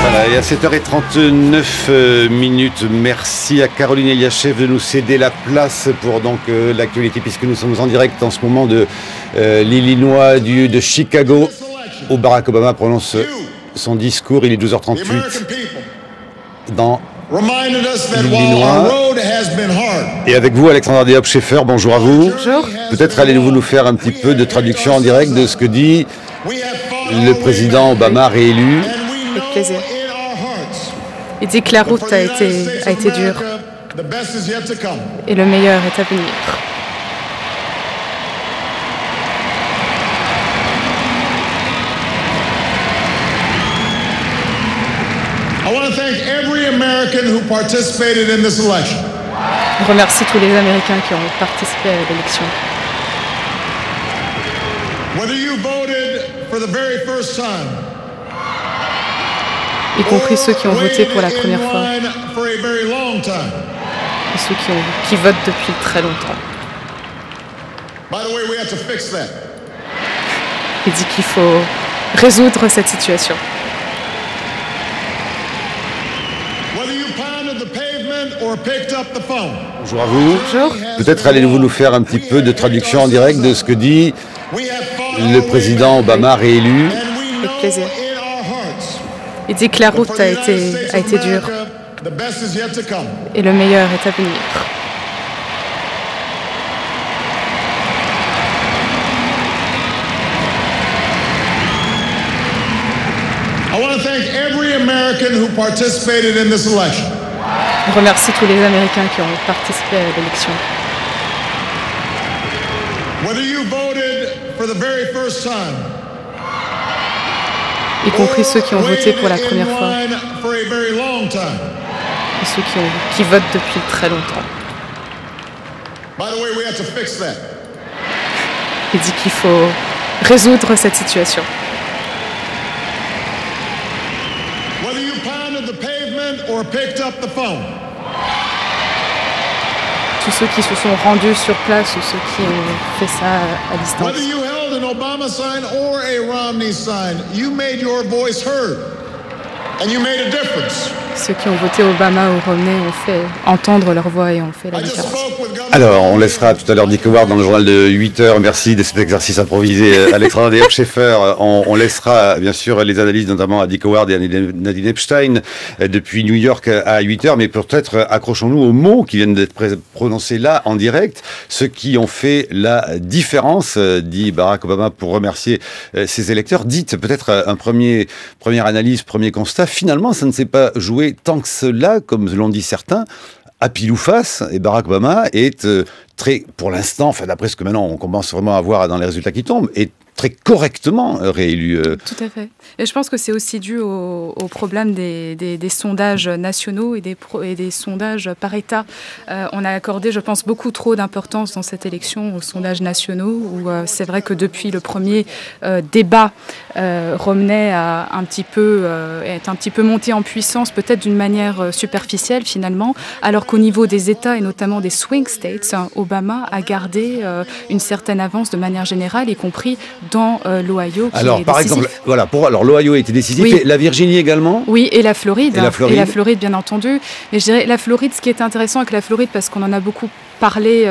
Voilà, et à 7h39 minutes, merci à Caroline Eliachev de nous céder la place pour donc l'actualité, puisque nous sommes en direct en ce moment de l'Illinois, de Chicago, où Barack Obama prononce son discours. Il est 12h38 dans l'Illinois. Et avec vous, Alexandra Diop-Scheffer, bonjour à vous. Bonjour. Peut-être allez-vous nous faire un petit peu de traduction en direct de ce que dit le président Obama réélu. Avec plaisir. Il dit que la route a été dure et le meilleur est à venir. Je remercie tous les Américains qui ont participé à l'élection. Y compris ceux qui ont voté pour la première fois et ceux qui votent depuis très longtemps. Il dit qu'il faut résoudre cette situation. Bonjour à vous. Bonjour. Peut-être allez-vous nous faire un petit peu de traduction en direct de ce que dit le président Obama réélu. Avec plaisir. Il dit que la route a été dure et le meilleur est à venir. Je remercie tous les Américains qui ont participé à l'élection. Y compris ceux qui ont voté pour la première fois et ceux qui votent depuis très longtemps. Il dit qu'il faut résoudre cette situation. Tous ceux qui se sont rendus sur place ou ceux qui ont fait ça à distance. Obama sign or a Romney sign, you made your voice heard and you made a difference. Ceux qui ont voté Obama ou Romney ont fait entendre leur voix et ont fait la différence. Alors, on laissera tout à l'heure Dick Howard dans le journal de 8h. Merci de cet exercice improvisé, Alexandra Diop-Scheffer. On laissera bien sûr les analyses, notamment à Dick Howard et à Nadine Epstein, depuis New York à 8h. Mais peut-être accrochons-nous aux mots qui viennent d'être prononcés là, en direct. Ceux qui ont fait la différence, dit Barack Obama pour remercier ses électeurs. Dites peut-être première analyse, premier constat. Finalement, ça ne s'est pas joué tant que cela, comme l'ont dit certains, à pile ou face, et Barack Obama est très, pour l'instant, enfin d'après ce que maintenant on commence vraiment à voir dans les résultats qui tombent, est très correctement réélu. Tout à fait. Et je pense que c'est aussi dû au problème des sondages nationaux et des sondages par État. On a accordé, je pense, beaucoup trop d'importance dans cette élection aux sondages nationaux, où c'est vrai que depuis le premier débat, Romney est un petit peu monté en puissance, peut-être d'une manière superficielle finalement, alors qu'au niveau des États et notamment des swing states, Obama a gardé une certaine avance de manière générale, y compris dans l'Ohio. Alors, par exemple, voilà, alors l'Ohio a été décisif, oui. Et la Virginie également. Oui, et la Floride. Et la Floride, bien entendu. Mais je dirais la Floride, ce qui est intéressant avec la Floride, parce qu'on en a beaucoup parlé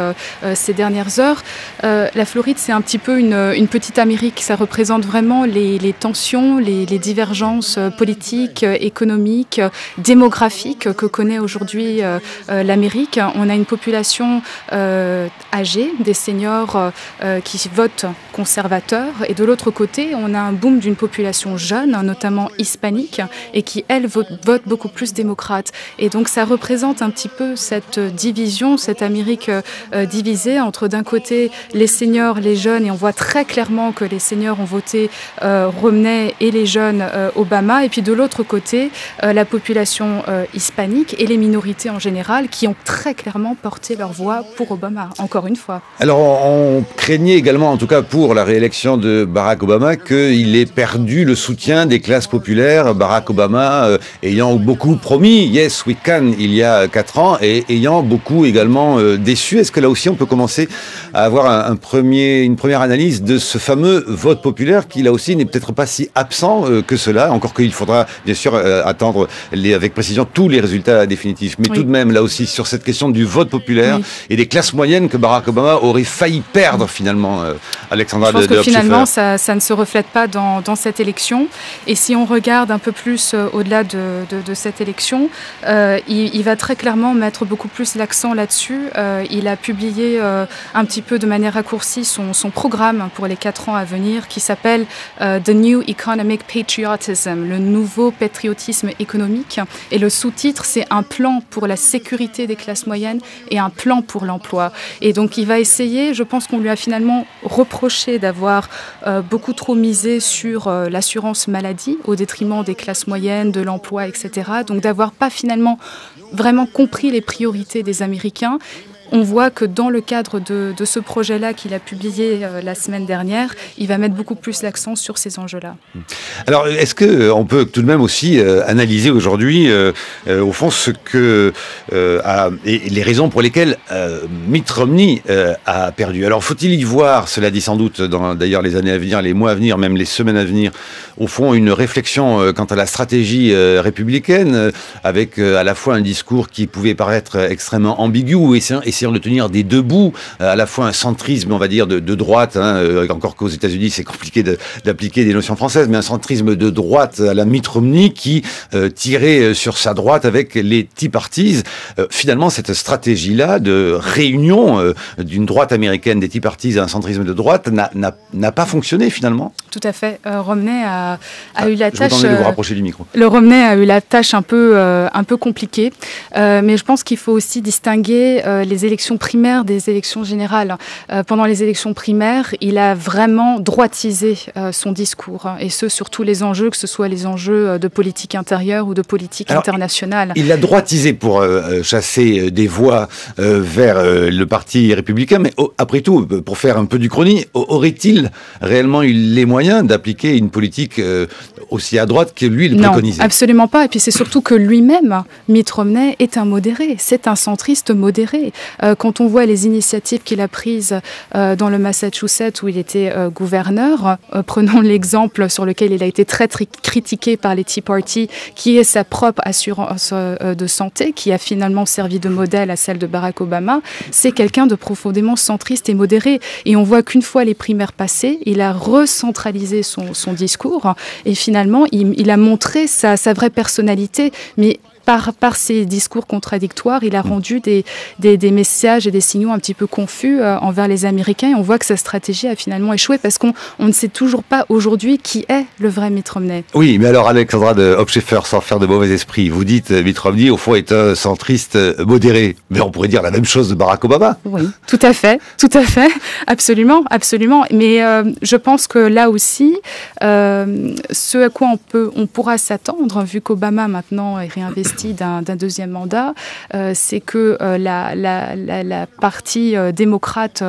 ces dernières heures, la Floride, c'est un petit peu une petite Amérique. Ça représente vraiment les tensions, les divergences politiques, économiques, démographiques que connaît aujourd'hui l'Amérique. On a une population âgée, des seniors qui votent conservateurs, et de l'autre côté, on a un boom d'une population jeune, notamment hispanique, et qui, elle, vote beaucoup plus démocrate. Et donc, ça représente un petit peu cette division, cette Amérique divisée entre, d'un côté, les seniors, les jeunes, et on voit très clairement que les seniors ont voté Romney et les jeunes Obama, et puis de l'autre côté, la population hispanique et les minorités en général qui ont très clairement porté leur voix pour Obama, encore une fois. Alors, on craignait également, en tout cas pour la réélection déclaration de Barack Obama qu'il ait perdu le soutien des classes populaires. Barack Obama ayant beaucoup promis Yes We Can il y a 4 ans et ayant beaucoup également déçu. Est-ce que là aussi on peut commencer à avoir une première analyse de ce fameux vote populaire qui là aussi n'est peut-être pas si absent que cela, encore qu'il faudra bien sûr attendre avec précision tous les résultats définitifs. Mais tout de même là aussi sur cette question du vote populaire et des classes moyennes que Barack Obama aurait failli perdre finalement, Alexandra de Hopscheffer. Je pense que finalement ça ne se reflète pas dans cette élection. Et si on regarde un peu plus au-delà de cette élection, il va très clairement mettre beaucoup plus l'accent là-dessus. Il a publié un petit peu de manière raccourcie son programme pour les 4 ans à venir qui s'appelle The New Economic Patriotism, le nouveau patriotisme économique. Et le sous-titre, c'est un plan pour la sécurité des classes moyennes et un plan pour l'emploi. Et donc il va essayer, je pense qu'on lui a finalement reproché d'avoir beaucoup trop misé sur l'assurance maladie au détriment des classes moyennes, de l'emploi, etc. Donc d'avoir pas finalement vraiment compris les priorités des Américains. On voit que dans le cadre de ce projet-là qu'il a publié la semaine dernière, il va mettre beaucoup plus l'accent sur ces enjeux-là. Alors, est-ce qu'on peut tout de même aussi analyser aujourd'hui, au fond, ce que et les raisons pour lesquelles Mitt Romney a perdu. Alors, faut-il y voir, cela dit sans doute, dans d'ailleurs les années à venir, les mois à venir, même les semaines à venir, au fond, une réflexion quant à la stratégie républicaine, avec à la fois un discours qui pouvait paraître extrêmement ambigu, essayant de tenir des deux bouts, à la fois un centrisme, on va dire, de droite, encore qu'aux États-Unis c'est compliqué d'appliquer des notions françaises, mais un centrisme de droite à la Mitt Romney qui tirait sur sa droite avec les Tea Parties. Finalement, cette stratégie-là de réunion d'une droite américaine, des Tea Parties, à un centrisme de droite, n'a pas fonctionné finalement. Tout à fait. Romney a eu la tâche. Je vais vous rapprocher du micro. Le Romney a eu la tâche un peu compliquée, mais je pense qu'il faut aussi distinguer les élections primaires des élections générales. Pendant les élections primaires, il a vraiment droitisé son discours, et ce sur tous les enjeux, que ce soit les enjeux de politique intérieure ou de politique internationale. Il l'a droitisé pour chasser des voix vers le parti républicain, mais après tout, pour faire un peu d'uchronie, aurait-il réellement eu les moyens d'appliquer une politique aussi à droite que lui le préconisait? Non, absolument pas. Et puis c'est surtout que lui-même, Mitt Romney, est un modéré, c'est un centriste modéré. Quand on voit les initiatives qu'il a prises dans le Massachusetts où il était gouverneur, prenons l'exemple sur lequel il a été très critiqué par les Tea Party, qui est sa propre assurance de santé, qui a finalement servi de modèle à celle de Barack Obama, c'est quelqu'un de profondément centriste et modéré. Et on voit qu'une fois les primaires passées, il a recentralisé son discours et finalement il a montré sa vraie personnalité, mais par ses discours contradictoires, il a rendu des messages et des signaux un petit peu confus envers les Américains, et on voit que sa stratégie a finalement échoué parce qu'on ne sait toujours pas aujourd'hui qui est le vrai Mitt Romney. Oui, mais alors Alexandra de Hopscheffer, sans faire de mauvais esprit, vous dites Mitt Romney au fond est un centriste modéré, mais on pourrait dire la même chose de Barack Obama. Oui, tout à fait, absolument. Mais je pense que là aussi, ce à quoi on pourra s'attendre, vu qu'Obama maintenant est réinvesti d'un deuxième mandat, c'est que la partie démocrate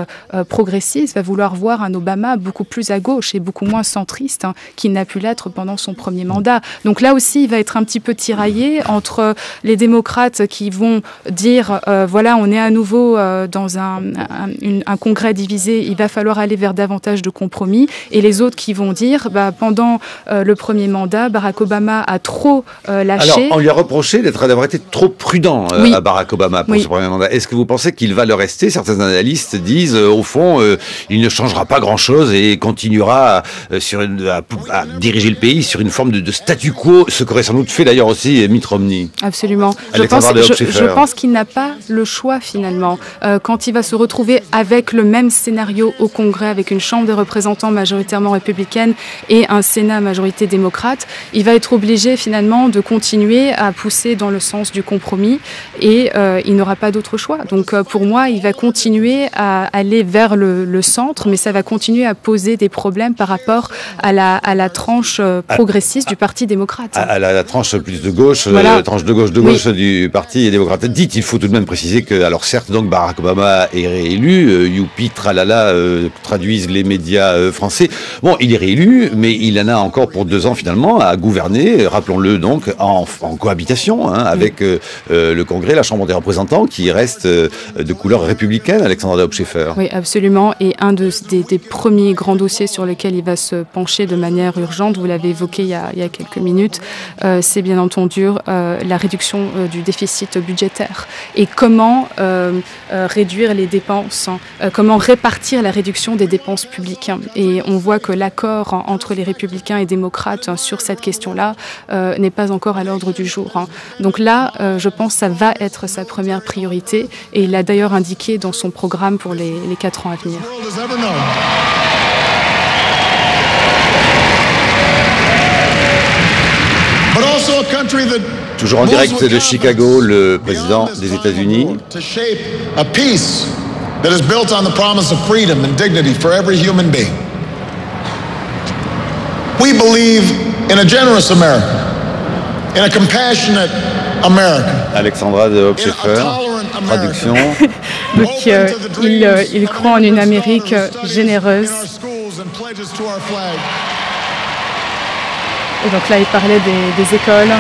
progressiste va vouloir voir un Obama beaucoup plus à gauche et beaucoup moins centriste qu'il n'a pu l'être pendant son premier mandat. Donc là aussi, il va être un petit peu tiraillé entre les démocrates qui vont dire voilà, on est à nouveau dans un congrès divisé, il va falloir aller vers davantage de compromis, et les autres qui vont dire pendant le premier mandat, Barack Obama a trop lâché. Alors, on lui a reproché d'avoir été trop prudent à Barack Obama pour ce premier mandat. Est-ce que vous pensez qu'il va le rester? Certains analystes disent, au fond, il ne changera pas grand-chose et continuera à diriger le pays sur une forme de statu quo, ce qu'aurait sans doute fait d'ailleurs aussi Mitt Romney. Absolument. Je pense qu'il n'a pas le choix finalement. Quand il va se retrouver avec le même scénario au Congrès, avec une Chambre des représentants majoritairement républicaine et un Sénat à majorité démocrate, il va être obligé finalement de continuer à pousser pousser dans le sens du compromis et il n'aura pas d'autre choix. Donc pour moi, il va continuer à aller vers le centre, mais ça va continuer à poser des problèmes par rapport à la tranche progressiste du Parti démocrate. À la tranche plus de gauche, voilà. La tranche de gauche oui. Du Parti démocrate. Dites, il faut tout de même préciser que, alors certes, donc Barack Obama est réélu, youpi, tralala, traduisent les médias français. Bon, il est réélu, mais il en a encore pour 2 ans finalement à gouverner, rappelons-le donc, en cohabitation avec le Congrès, la Chambre des représentants, qui reste de couleur républicaine, Alexandra Hauptscheffer. Oui, absolument. Et un des premiers grands dossiers sur lesquels il va se pencher de manière urgente, vous l'avez évoqué il y a quelques minutes, c'est bien entendu la réduction du déficit budgétaire. Et comment réduire les dépenses, comment répartir la réduction des dépenses publiques. Et on voit que l'accord entre les républicains et démocrates sur cette question-là n'est pas encore à l'ordre du jour. Donc là, je pense que ça va être sa première priorité. Et il l'a d'ailleurs indiqué dans son programme pour les 4 ans à venir. Toujours en direct de Chicago, le président des États-Unis. That is built on the promise of freedom and dignity for every human being. We believe in a generous America, in a compassionate America. Alexandra de Hauptscheffer, traduction. Donc il croit en une Amérique généreuse. Et donc là, il parlait des écoles.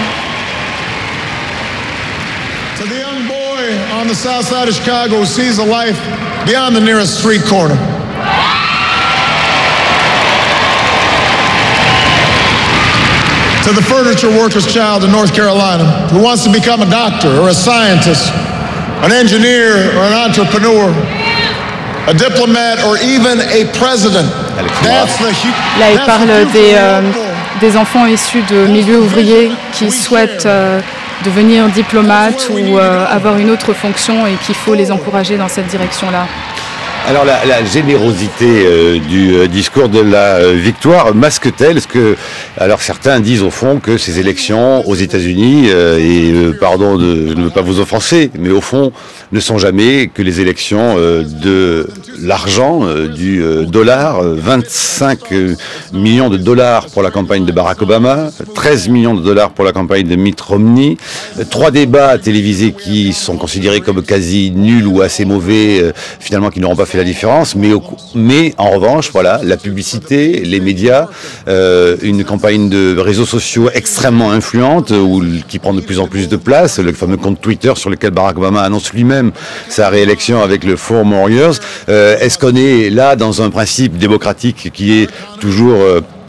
To the young boy on the south side of Chicago who sees a life beyond the nearest street corner. To the furniture worker's child in North Carolina who wants to become a doctor or a scientist, an engineer or an entrepreneur, a diplomat or even a president. Là, il parle des enfants issus de milieux ouvriers qui souhaitent devenir diplomate ou avoir une autre fonction et qu'il faut les encourager dans cette direction-là. Alors la générosité du discours de la victoire masque-t-elle ce que, alors certains disent au fond que ces élections aux États-Unis, pardon de ne pas vous offenser, mais au fond ne sont jamais que les élections de l'argent, du dollar, 25 millions de dollars pour la campagne de Barack Obama, 13 millions de dollars pour la campagne de Mitt Romney, 3 débats télévisés qui sont considérés comme quasi nuls ou assez mauvais, finalement qui n'auront pas fait la différence, mais en revanche, voilà, la publicité, les médias, une campagne de réseaux sociaux extrêmement influente, qui prend de plus en plus de place, le fameux compte Twitter sur lequel Barack Obama annonce lui-même sa réélection avec le 4 more years. Est-ce qu'on est là dans un principe démocratique qui est toujours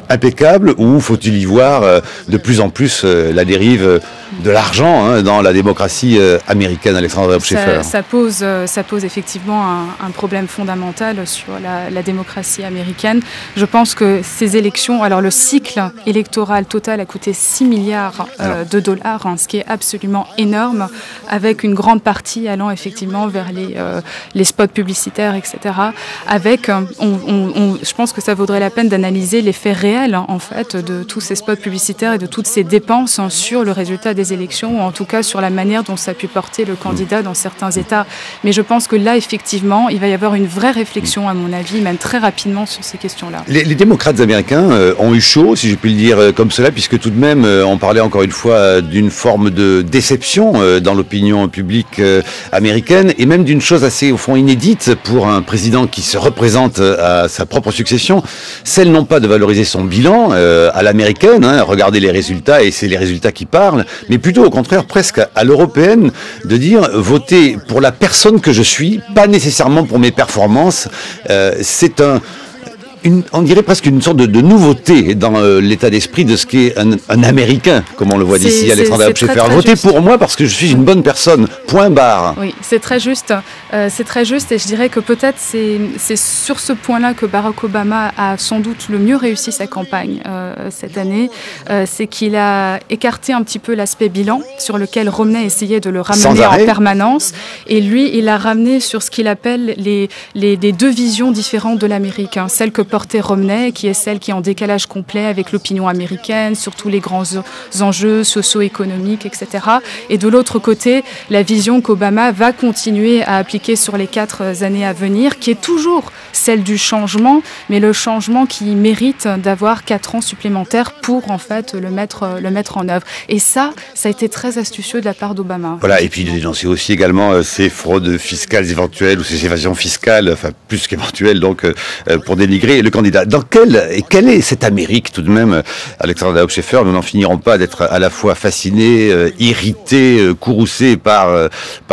impeccable, ou faut-il y voir de plus en plus la dérive de l'argent dans la démocratie américaine, Alexandra Hauptscheffer? Ça pose effectivement un problème fondamental sur la démocratie américaine. Je pense que ces élections, alors le cycle électoral total a coûté 6 milliards de dollars, ce qui est absolument énorme, avec une grande partie allant effectivement vers les spots publicitaires, etc. Avec, je pense que ça vaudrait la peine d'analyser l'effet réel en fait de tous ces spots publicitaires et de toutes ces dépenses sur le résultat des élections, ou en tout cas sur la manière dont ça a pu porter le candidat dans certains États. Mais je pense que là, effectivement, il va y avoir une vraie réflexion, à mon avis, même très rapidement sur ces questions-là. Les démocrates américains ont eu chaud, si je puis le dire comme cela, puisque tout de même, on parlait encore une fois d'une forme de déception dans l'opinion publique américaine, et même d'une chose assez, au fond, inédite pour un président qui se représente à sa propre succession, celle non pas de valoriser son bilan à l'américaine, regarder les résultats, et c'est les résultats qui parlent, mais plutôt au contraire presque à l'européenne, de dire votez pour la personne que je suis, pas nécessairement pour mes performances. C'est on dirait presque une sorte de nouveauté dans l'état d'esprit de ce qu'est un Américain, comme on le voit d'ici, Alexandra Hauptscheffer. Votez pour moi parce que je suis une bonne personne, point barre. Oui, c'est très juste, et je dirais que peut-être c'est sur ce point-là que Barack Obama a sans doute le mieux réussi sa campagne cette année, c'est qu'il a écarté un petit peu l'aspect bilan, sur lequel Romney essayait de le ramener en permanence, et lui, il l'a ramené sur ce qu'il appelle les deux visions différentes de l'Amérique, celle que portait Romney, qui est celle qui est en décalage complet avec l'opinion américaine sur tous les grands enjeux socio-économiques, etc. Et de l'autre côté, la vision qu'Obama va continuer à appliquer sur les 4 années à venir, qui est toujours celle du changement, mais le changement qui mérite d'avoir 4 ans supplémentaires pour en fait le mettre en œuvre. Et ça a été très astucieux de la part d'Obama. Voilà, et puis de dénoncer aussi également ces fraudes fiscales éventuelles ou ces évasions fiscales, enfin plus qu'éventuelles, donc pour dénigrer le candidat. Quelle est cette Amérique tout de même, Alexandra Hauptscheffer? Nous n'en finirons pas d'être à la fois fascinés, irrités, courroucés par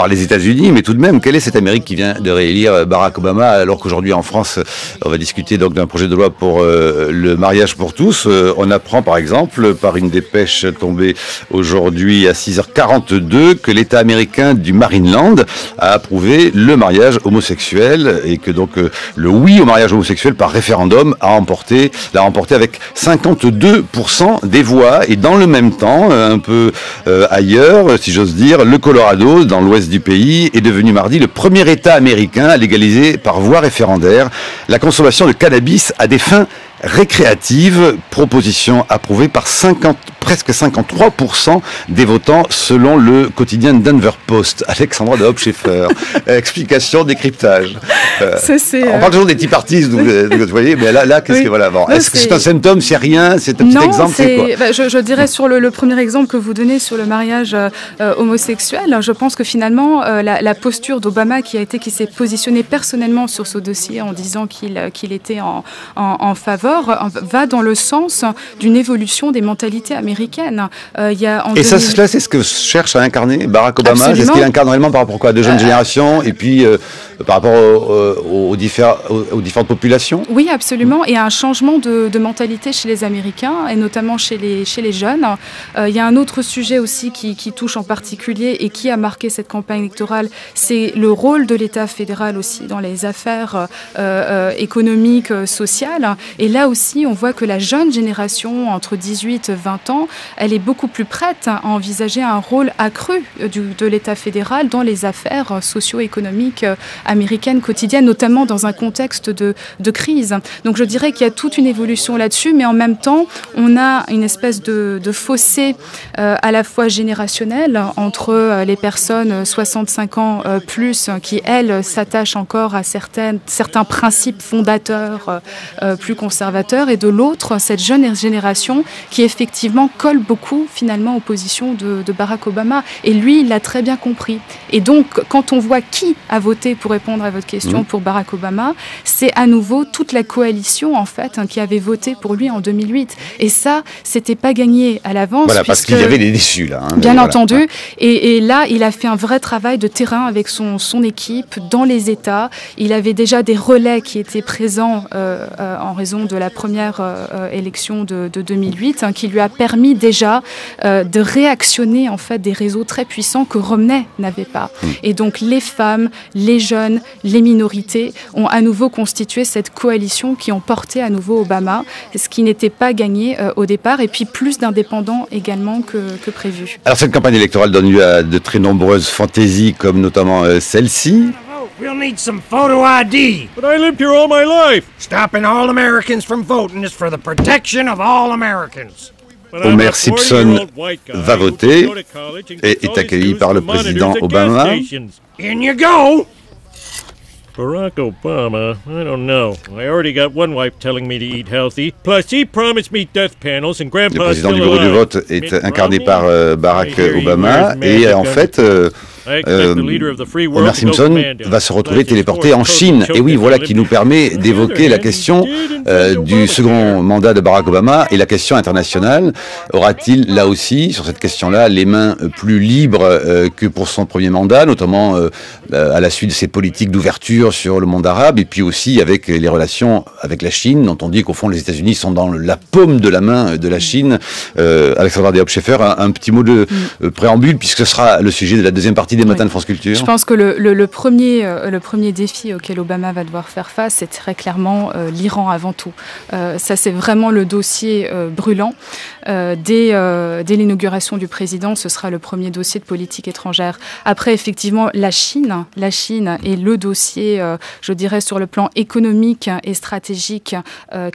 les États-Unis, mais tout de même, quelle est cette Amérique qui vient de réélire Barack Obama, alors qu'aujourd'hui en France, on va discuter donc d'un projet de loi pour le mariage pour tous. On apprend par exemple, par une dépêche tombée aujourd'hui à 6h42, que l'État américain du Maryland a approuvé le mariage homosexuel et que donc le oui au mariage homosexuel par référendum l'a remporté avec 52% des voix. Et dans le même temps, un peu ailleurs, si j'ose dire, le Colorado, dans l'ouest du pays, est devenu mardi le premier État américain à légaliser par voie référendaire la consommation de cannabis à des fins récréative, proposition approuvée par presque 53% des votants selon le quotidien Denver Post. Alexandra de Hauptscheffer. Explication, décryptage. On parle toujours des Tea Parties, vous voyez, mais là qu'est-ce que voilà. Bon, est-ce que c'est un symptôme, c'est rien, c'est un petit exemple, c'est quoi? Je dirais sur le premier exemple que vous donnez sur le mariage homosexuel, je pense que finalement la posture d'Obama qui s'est positionné personnellement sur ce dossier en disant qu'il était en faveur va dans le sens d'une évolution des mentalités américaines. Cela, c'est ce que cherche à incarner Barack Obama. Absolument. C'est ce qu'il incarne réellement par rapport à de jeunes générations et puis par rapport aux différentes populations. Oui, absolument. Et un changement de mentalité chez les Américains et notamment chez les jeunes. Il y a un autre sujet aussi qui touche en particulier et qui a marqué cette campagne électorale, c'est le rôle de l'État fédéral aussi dans les affaires économiques, sociales. Et là aussi, on voit que la jeune génération, entre 18 et 20 ans, elle est beaucoup plus prête à envisager un rôle accru de l'État fédéral dans les affaires socio-économiques américaines quotidiennes, notamment dans un contexte de crise. Donc je dirais qu'il y a toute une évolution là-dessus, mais en même temps, on a une espèce de fossé à la fois générationnel entre les personnes 65 ans plus qui, elles, s'attachent encore à certains principes fondateurs plus conservateurs, et de l'autre, cette jeune génération qui effectivement colle beaucoup finalement aux positions de Barack Obama. Et lui, il l'a très bien compris. Et donc, quand on voit qui a voté, pour répondre à votre question, pour Barack Obama, c'est à nouveau toute la coalition en fait qui avait voté pour lui en 2008. Et ça, c'était pas gagné à l'avance. Voilà, parce qu'il y avait des déçus là. Bien entendu. Ouais. Et là, il a fait un vrai travail de terrain avec son équipe dans les États. Il avait déjà des relais qui étaient présents en raison de la première élection de 2008, qui lui a permis déjà de réactionner en fait des réseaux très puissants que Romney n'avait pas. Et donc les femmes, les jeunes, les minorités ont à nouveau constitué cette coalition qui ont porté à nouveau Obama, ce qui n'était pas gagné au départ, et puis plus d'indépendants également que prévu. Alors cette campagne électorale donne lieu à de très nombreuses fantaisies, comme notamment celle-ci. We'll need some photo ID. But I lived here all my life. Stopping all Americans from voting is for the protection of all Americans. Homer Simpson va voter et est accueilli par le président Obama. In you go. Barack Obama, I don't know. I already got one wife telling me to eat healthy. Plus, he promised me death panels and Grandpa's Le président du still bureau du alive. vote est incarné par Barack Obama et en fait Homer Simpson va se retrouver téléporté en Chine. Et oui, voilà qui nous permet d'évoquer la question du second mandat de Barack Obama et la question internationale. Aura-t-il là aussi, sur cette question-là, les mains plus libres que pour son premier mandat, notamment à la suite de ses politiques d'ouverture sur le monde arabe et puis aussi avec les relations avec la Chine, dont on dit qu'au fond les États-Unis sont dans la paume de la main de la Chine. Alexandra de Hauptscheffer, un petit mot de préambule puisque ce sera le sujet de la deuxième partie des matins de France Culture. Je pense que le premier défi auquel Obama va devoir faire face, c'est très clairement l'Iran avant tout. Ça, c'est vraiment le dossier brûlant. Dès l'inauguration du président, ce sera le premier dossier de politique étrangère. Après, effectivement, la Chine est le dossier, je dirais, sur le plan économique et stratégique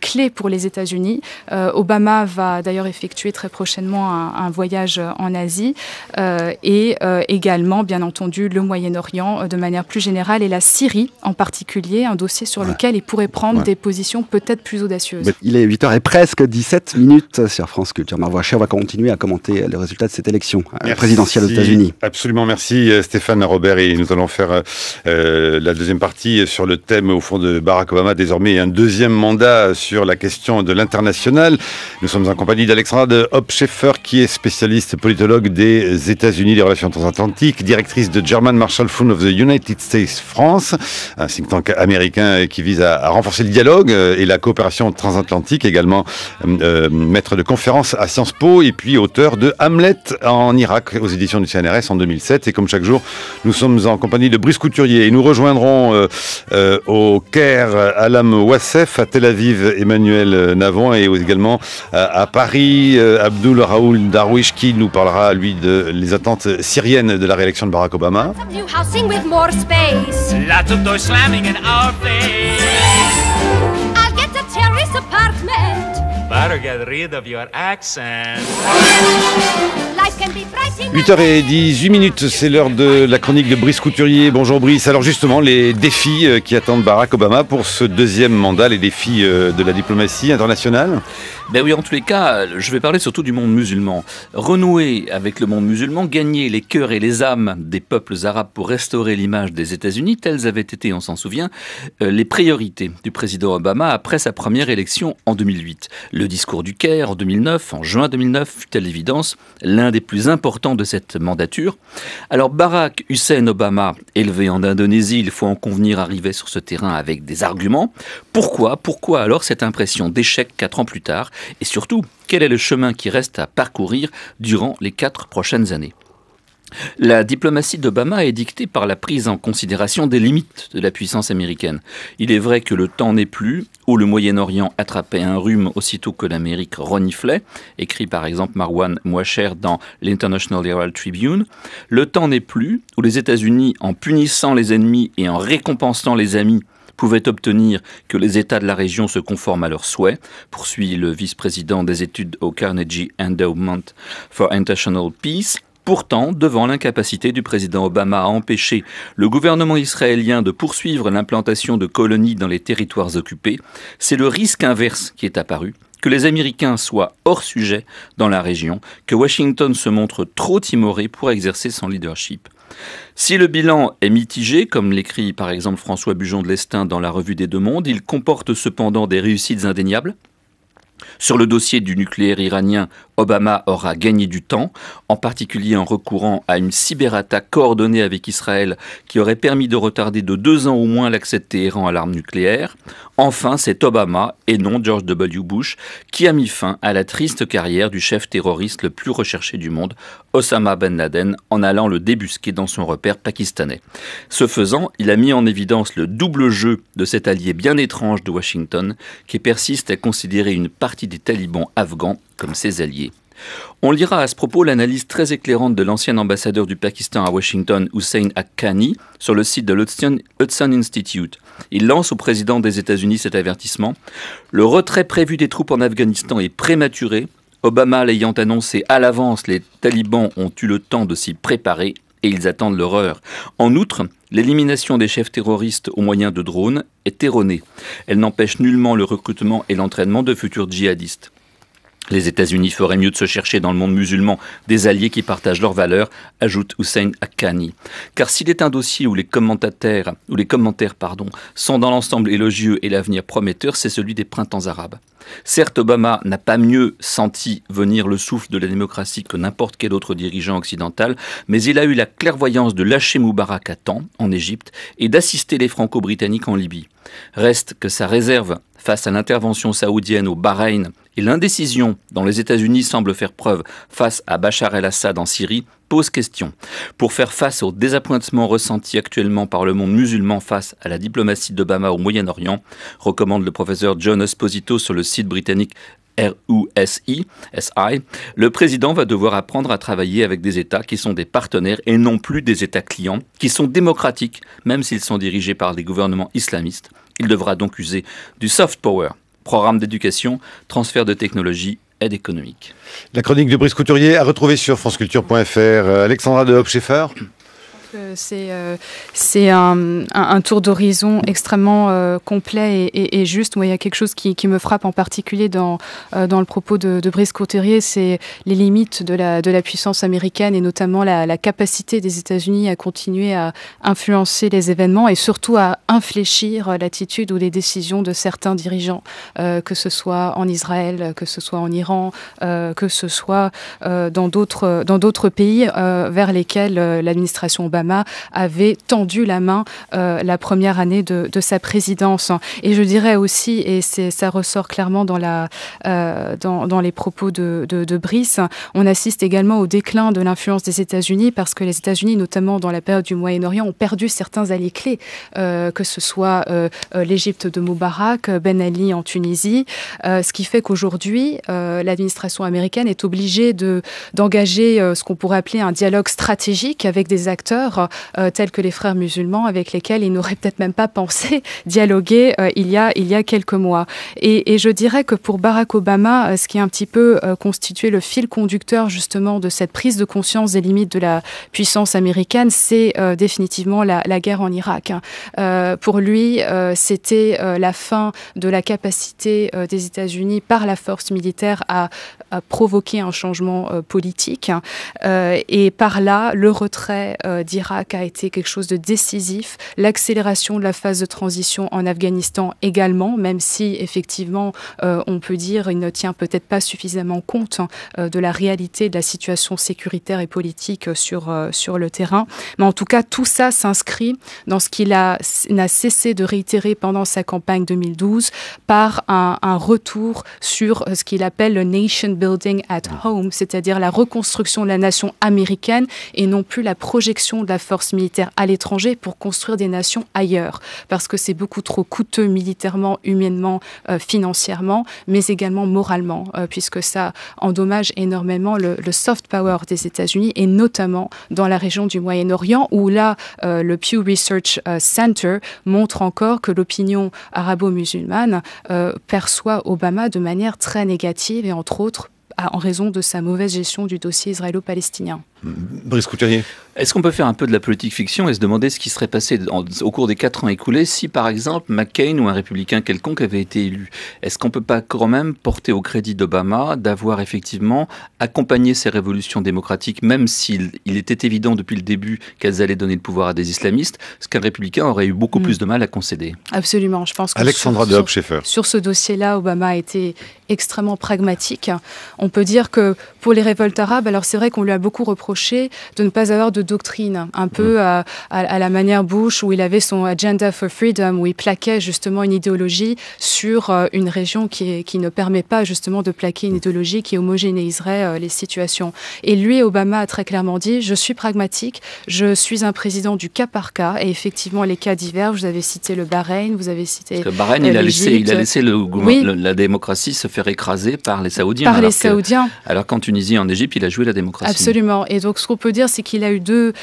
clé pour les États-Unis. Obama va d'ailleurs effectuer très prochainement un voyage en Asie et également, bien entendu, le Moyen-Orient de manière plus générale et la Syrie en particulier, un dossier sur lequel il pourrait prendre des positions peut-être plus audacieuses. Il est 8h et presque 17 minutes sur France Culture. Marc Voicher, on va continuer à commenter les résultats de cette élection présidentielle aux États-Unis. Absolument, merci Stéphane, Robert, et nous allons faire la deuxième partie sur le thème au fond de Barack Obama, désormais un deuxième mandat sur la question de l'international. Nous sommes en compagnie d'Alexandra Hopscheffer, qui est spécialiste politologue des États-Unis, des relations transatlantiques, directrice de German Marshall Fund of the United States France, un think tank américain qui vise à renforcer le dialogue et la coopération transatlantique, également maître de conférence à Sciences Po et puis auteur de Hamlet en Irak aux éditions du CNRS en 2007. Et comme chaque jour, nous sommes en compagnie de Brice Couturier et nous rejoindrons au Caire Alam Wassef, à Tel Aviv Emmanuel Navon et également à Paris Abdul Raoul Darwish, qui nous parlera lui de les attentes syriennes de la réélection de Barack Obama. Better get rid of your accent. 8h18, c'est l'heure de la chronique de Brice Couturier. Bonjour Brice. Alors justement, les défis qui attendent Barack Obama pour ce deuxième mandat, les défis de la diplomatie internationale. Ben oui, en tous les cas, je vais parler surtout du monde musulman. Renouer avec le monde musulman, gagner les cœurs et les âmes des peuples arabes pour restaurer l'image des États-Unis, telles avaient été, on s'en souvient, les priorités du président Obama après sa première élection en 2008. Le discours du Caire en 2009, en juin 2009, fut à l'évidence l'un des plus importants de cette mandature. Alors Barack Hussein Obama, élevé en Indonésie, il faut en convenir, arrivait sur ce terrain avec des arguments. Pourquoi alors cette impression d'échec 4 ans plus tard? Et surtout, quel est le chemin qui reste à parcourir durant les 4 prochaines années? La diplomatie d'Obama est dictée par la prise en considération des limites de la puissance américaine. Il est vrai que le temps n'est plus où le Moyen-Orient attrapait un rhume aussitôt que l'Amérique reniflait, écrit par exemple Marwan Mouacher dans l'International Herald Tribune. Le temps n'est plus où les États-Unis, en punissant les ennemis et en récompensant les amis, pouvaient obtenir que les États de la région se conforment à leurs souhaits, poursuit le vice-président des études au Carnegie Endowment for International Peace. Pourtant, devant l'incapacité du président Obama à empêcher le gouvernement israélien de poursuivre l'implantation de colonies dans les territoires occupés, c'est le risque inverse qui est apparu, que les Américains soient hors sujet dans la région, que Washington se montre trop timoré pour exercer son leadership. Si le bilan est mitigé, comme l'écrit par exemple François Bujon de Lestin dans la Revue des Deux Mondes, il comporte cependant des réussites indéniables. Sur le dossier du nucléaire iranien, Obama aura gagné du temps, en particulier en recourant à une cyberattaque coordonnée avec Israël qui aurait permis de retarder de 2 ans au moins l'accès de Téhéran à l'arme nucléaire. Enfin, c'est Obama, et non George W. Bush, qui a mis fin à la triste carrière du chef terroriste le plus recherché du monde, Osama Ben Laden, en allant le débusquer dans son repère pakistanais. Ce faisant, il a mis en évidence le double jeu de cet allié bien étrange de Washington, qui persiste à considérer une partie des talibans afghans comme ses alliés. On lira à ce propos l'analyse très éclairante de l'ancien ambassadeur du Pakistan à Washington, Hussein Haqqani, sur le site de l'Hudson Institute. Il lance au président des États-Unis cet avertissement. Le retrait prévu des troupes en Afghanistan est prématuré. Obama l'ayant annoncé à l'avance, les talibans ont eu le temps de s'y préparer et ils attendent l'horreur. En outre, l'élimination des chefs terroristes au moyen de drones est erronée. Elle n'empêche nullement le recrutement et l'entraînement de futurs djihadistes. Les États-Unis feraient mieux de se chercher dans le monde musulman des alliés qui partagent leurs valeurs, ajoute Hussein Haqqani. Car s'il est un dossier où les commentaires sont dans l'ensemble élogieux et l'avenir prometteur, c'est celui des printemps arabes. Certes, Obama n'a pas mieux senti venir le souffle de la démocratie que n'importe quel autre dirigeant occidental, mais il a eu la clairvoyance de lâcher Moubarak à temps, en Égypte, et d'assister les Franco-Britanniques en Libye. Reste que sa réserve face à l'intervention saoudienne au Bahreïn et l'indécision dont les États-Unis semblent faire preuve face à Bachar el-Assad en Syrie pose question. Pour faire face aux désappointements ressentis actuellement par le monde musulman face à la diplomatie d'Obama au Moyen-Orient, recommande le professeur John Esposito sur le site britannique RUSI, le président va devoir apprendre à travailler avec des États qui sont des partenaires et non plus des États clients, qui sont démocratiques, même s'ils sont dirigés par des gouvernements islamistes. Il devra donc user du soft power, programme d'éducation, transfert de technologie, aide économique. La chronique de Brice Couturier à retrouver sur franceculture.fr. Alexandra de Hopscheffer. C'est un tour d'horizon extrêmement complet et juste. Moi, il y a quelque chose qui me frappe en particulier dans le propos de Brice Couturier, c'est les limites de la puissance américaine et notamment la capacité des États-Unis à continuer à influencer les événements et surtout à infléchir l'attitude ou les décisions de certains dirigeants, que ce soit en Israël, que ce soit en Iran, que ce soit dans d'autres pays vers lesquels l'administration Obama avait tendu la main la première année de sa présidence. Et je dirais aussi, et ça ressort clairement dans les propos de Brice, on assiste également au déclin de l'influence des États-Unis parce que les États-Unis, notamment dans la période du Moyen-Orient, ont perdu certains alliés clés, que ce soit l'Égypte de Moubarak, Ben Ali en Tunisie, ce qui fait qu'aujourd'hui, l'administration américaine est obligée d'engager ce qu'on pourrait appeler un dialogue stratégique avec des acteurs tels que les frères musulmans avec lesquels ils n'auraient peut-être même pas pensé dialoguer il y a quelques mois. Et je dirais que pour Barack Obama, ce qui a un petit peu constitué le fil conducteur justement de cette prise de conscience des limites de la puissance américaine, c'est définitivement la guerre en Irak. Pour lui, c'était la fin de la capacité des États-Unis par la force militaire à provoquer un changement politique. Et par là, le retrait d'Irak a été quelque chose de décisif. L'accélération de la phase de transition en Afghanistan également, même si effectivement on peut dire il ne tient peut-être pas suffisamment compte de la réalité de la situation sécuritaire et politique sur le terrain. Mais en tout cas, tout ça s'inscrit dans ce qu'il n'a cessé de réitérer pendant sa campagne 2012 par un retour sur ce qu'il appelle le nation building at home, c'est-à-dire la reconstruction de la nation américaine et non plus la projection de la force militaire à l'étranger pour construire des nations ailleurs, parce que c'est beaucoup trop coûteux militairement, humainement, financièrement, mais également moralement, puisque ça endommage énormément le soft power des États-Unis et notamment dans la région du Moyen-Orient où là, le Pew Research Center montre encore que l'opinion arabo-musulmane perçoit Obama de manière très négative et entre autres en raison de sa mauvaise gestion du dossier israélo-palestinien. Brice Couturier. Est-ce qu'on peut faire un peu de la politique fiction et se demander ce qui serait passé au cours des 4 ans écoulés si, par exemple, McCain ou un républicain quelconque avait été élu? Est-ce qu'on ne peut pas quand même porter au crédit d'Obama d'avoir effectivement accompagné ces révolutions démocratiques, même s'il était évident depuis le début qu'elles allaient donner le pouvoir à des islamistes, ce qu'un républicain aurait eu beaucoup plus de mal à concéder? Absolument. Je pense que Alexandra de Hopscheffer. Sur ce dossier-là, Obama a été extrêmement pragmatique. On peut dire que pour les révoltes arabes, alors c'est vrai qu'on lui a beaucoup reproché de ne pas avoir de doctrine, un peu à la manière Bush, où il avait son Agenda for Freedom, où il plaquait justement une idéologie sur une région qui ne permet pas justement de plaquer une idéologie qui homogénéiserait les situations. Et lui, Obama a très clairement dit, je suis pragmatique, je suis un président du cas par cas, et effectivement les cas divers, vous avez cité le Bahreïn, vous avez cité Parce que Bahreïn, il a laissé la démocratie se faire écraser par les Saoudiens. Par les Saoudiens. Alors qu'en Tunisie, en Égypte, il a joué la démocratie. Absolument. Et donc ce qu'on peut dire, c'est qu'il a eu deux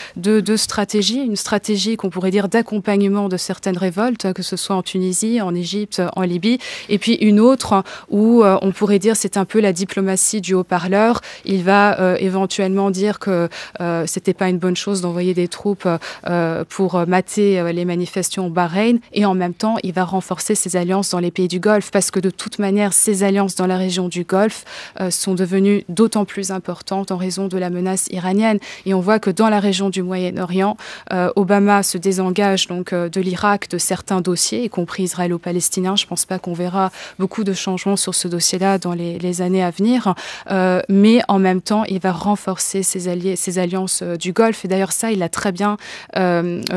stratégies. Une stratégie qu'on pourrait dire d'accompagnement de certaines révoltes, que ce soit en Tunisie, en Égypte, en Libye. Et puis une autre où on pourrait dire c'est un peu la diplomatie du haut-parleur. Il va éventuellement dire que c'était pas une bonne chose d'envoyer des troupes pour mater les manifestations au Bahreïn. Et en même temps, il va renforcer ses alliances dans les pays du Golfe parce que de toute manière, ces alliances dans la région du Golfe sont devenues d'autant plus importantes en raison de la menace iranienne iranienne. Et on voit que dans la région du Moyen-Orient, Obama se désengage donc de l'Irak, de certains dossiers, y compris israélo-palestinien. Je ne pense pas qu'on verra beaucoup de changements sur ce dossier-là dans les années à venir. Mais en même temps, il va renforcer ses alliances du Golfe. Et d'ailleurs, ça, il l'a très bien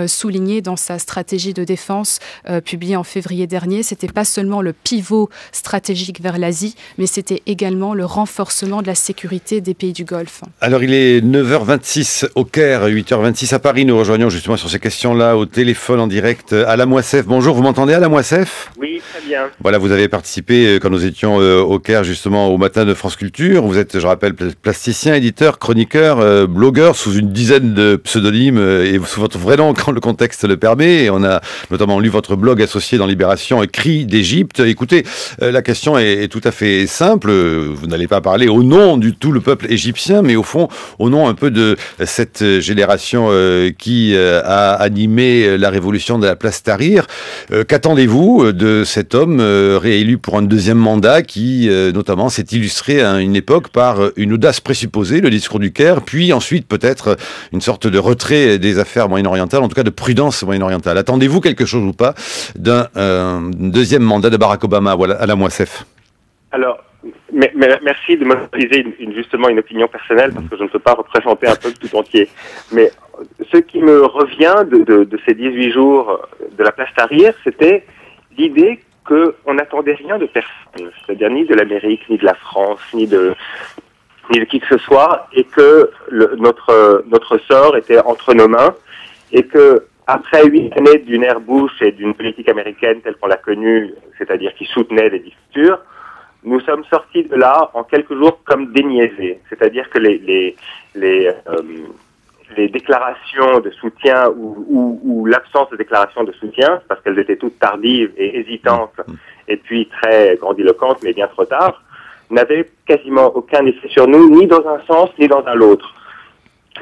souligné dans sa stratégie de défense publiée en février dernier. C'était pas seulement le pivot stratégique vers l'Asie, mais c'était également le renforcement de la sécurité des pays du Golfe. Alors, il est 9h26 au Caire, 8h26 à Paris. Nous rejoignons justement sur ces questions-là au téléphone en direct Alain Moissef. Bonjour, vous m'entendez Alain Moissef ? Oui, très bien. Voilà, vous avez participé quand nous étions au Caire justement au matin de France Culture. Vous êtes, je rappelle, plasticien, éditeur, chroniqueur, blogueur sous une dizaine de pseudonymes et sous votre vrai nom quand le contexte le permet. Et on a notamment lu votre blog associé dans Libération, Cris d'Égypte. Écoutez, la question est tout à fait simple. Vous n'allez pas parler au nom du tout le peuple égyptien, mais au fond, au nom un peu de cette génération qui a animé la révolution de la place Tahrir. Qu'attendez-vous de cet homme réélu pour un deuxième mandat qui, notamment, s'est illustré à une époque par une audace présupposée, le discours du Caire, puis ensuite peut-être une sorte de retrait des affaires moyen-orientales, en tout cas de prudence moyen-orientale. Attendez-vous quelque chose ou pas d'un deuxième mandat de Barack Obama, voilà, Alain Moissef? Alors, merci de m'autoriser justement une opinion personnelle, parce que je ne peux pas représenter un peuple tout entier. Mais ce qui me revient de ces 18 jours de la place Tahrir, c'était l'idée qu'on n'attendait rien de personne, c'est-à-dire ni de l'Amérique, ni de la France, ni de qui que ce soit, et que notre sort était entre nos mains, et que après 8 années d'une ère Bush et d'une politique américaine telle qu'on l'a connue, c'est-à-dire qui soutenait les dictatures, nous sommes sortis de là en quelques jours comme déniaisés. C'est-à-dire que les déclarations de soutien ou l'absence de déclarations de soutien, parce qu'elles étaient toutes tardives et hésitantes, et puis très grandiloquentes, mais bien trop tard, n'avaient quasiment aucun effet sur nous, ni dans un sens, ni dans un autre.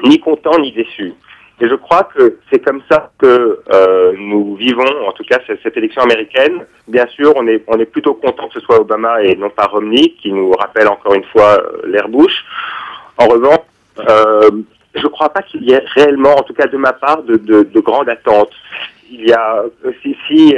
Ni contents, ni déçus. Et je crois que c'est comme ça que nous vivons, en tout cas cette élection américaine. Bien sûr, on est plutôt content que ce soit Obama et non pas Romney, qui nous rappelle encore une fois l'ère Bush. En revanche, je ne crois pas qu'il y ait réellement, en tout cas de ma part, de grandes attentes. Il y a si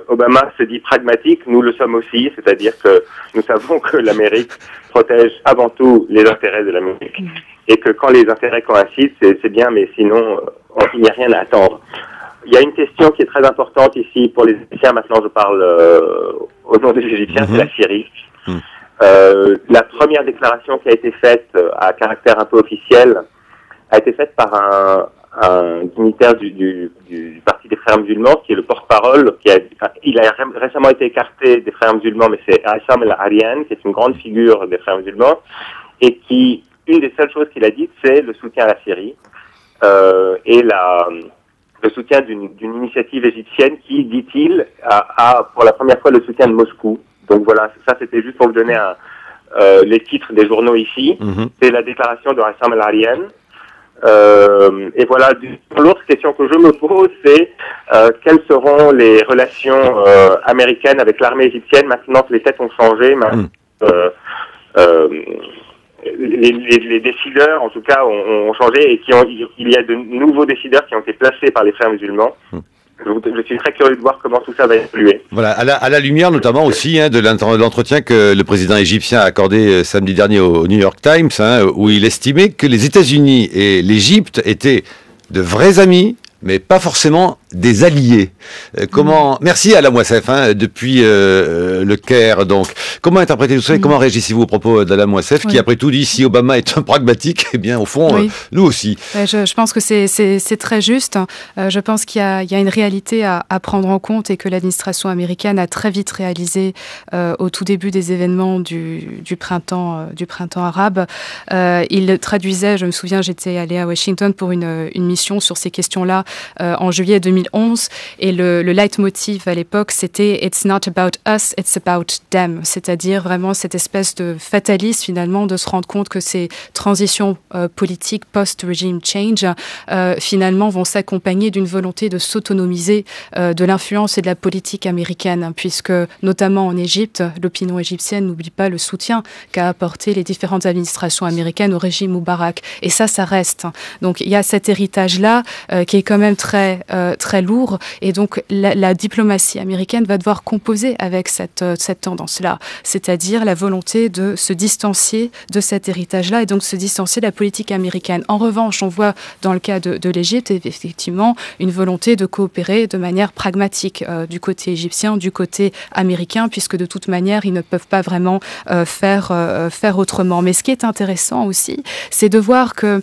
Obama se dit pragmatique, nous le sommes aussi, c'est-à-dire que nous savons que l'Amérique protège avant tout les intérêts de l'Amérique. Et que quand les intérêts coïncident, c'est bien, mais sinon, il n'y a rien à attendre. Il y a une question qui est très importante ici pour les Égyptiens. Maintenant, je parle au nom des Égyptiens, c'est la Syrie. La première déclaration qui a été faite à caractère un peu officiel a été faite par un dignitaire du Parti des Frères musulmans, qui est le porte-parole. Il a récemment été écarté des Frères musulmans, mais c'est Aissam El-Arian, qui est une grande figure des Frères musulmans, et qui... Une des seules choses qu'il a dites, c'est le soutien à la Syrie et le soutien d'une initiative égyptienne qui, dit-il, a pour la première fois le soutien de Moscou. Donc voilà, ça c'était juste pour vous donner les titres des journaux ici. C'est la déclaration de Aissam El-Arian. Et voilà, l'autre question que je me pose, c'est quelles seront les relations américaines avec l'armée égyptienne maintenant que les têtes ont changé. Les décideurs, en tout cas, ont changé et il y a de nouveaux décideurs qui ont été placés par les Frères musulmans. Je suis très curieux de voir comment tout ça va évoluer. Voilà, à la lumière notamment aussi de l'entretien que le président égyptien a accordé samedi dernier au New York Times, où il estimait que les États-Unis et l'Égypte étaient de vrais amis, mais pas forcément des alliés. Merci Alain Moissef, depuis le Caire. Donc, comment interpréter tout ça et comment réagissez-vous aux propos d'Alain Moissef, qui après tout dit si Obama est un pragmatique, eh bien au fond, nous aussi. Je pense que c'est très juste. Je pense qu'il y a une réalité à prendre en compte et que l'administration américaine a très vite réalisé au tout début des événements du printemps arabe. Il traduisait, je me souviens, j'étais allée à Washington pour une mission sur ces questions-là en juillet 2000. 2011. Et le leitmotiv à l'époque, c'était « It's not about us, it's about them », c'est-à-dire vraiment cette espèce de fatalisme finalement de se rendre compte que ces transitions politiques post-regime change finalement vont s'accompagner d'une volonté de s'autonomiser de l'influence et de la politique américaine, puisque notamment en Égypte, l'opinion égyptienne n'oublie pas le soutien qu'a apporté les différentes administrations américaines au régime Moubarak. Et ça reste. Donc il y a cet héritage-là qui est quand même très lourd. Et donc la diplomatie américaine va devoir composer avec cette tendance-là, c'est-à-dire la volonté de se distancier de cet héritage-là et donc se distancier de la politique américaine. En revanche, on voit dans le cas de l'Égypte, effectivement, une volonté de coopérer de manière pragmatique du côté égyptien, du côté américain, puisque de toute manière, ils ne peuvent pas vraiment faire autrement. Mais ce qui est intéressant aussi, c'est de voir que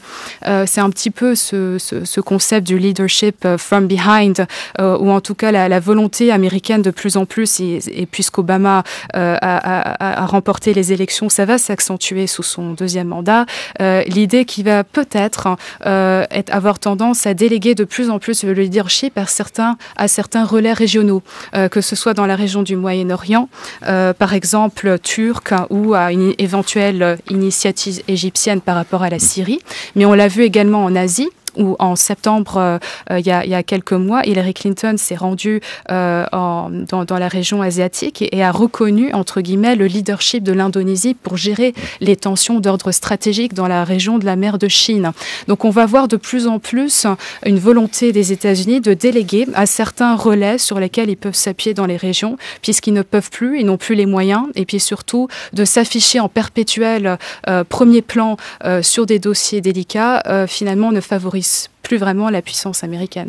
c'est un petit peu ce concept du leadership from behind, ou en tout cas la volonté américaine de plus en plus, et puisqu'Obama a remporté les élections, ça va s'accentuer sous son deuxième mandat, l'idée qui va peut-être avoir tendance à déléguer de plus en plus le leadership à certains relais régionaux, que ce soit dans la région du Moyen-Orient, par exemple turque, ou à une éventuelle initiative égyptienne par rapport à la Syrie. Mais on l'a vu également en Asie, où en septembre, il y a quelques mois, Hillary Clinton s'est rendue dans la région asiatique et a reconnu, entre guillemets, le leadership de l'Indonésie pour gérer les tensions d'ordre stratégique dans la région de la mer de Chine. Donc on va voir de plus en plus une volonté des États-Unis de déléguer à certains relais sur lesquels ils peuvent s'appuyer dans les régions, puisqu'ils ne peuvent plus, ils n'ont plus les moyens, et puis surtout de s'afficher en perpétuel premier plan sur des dossiers délicats, finalement ne favorise plus vraiment la puissance américaine.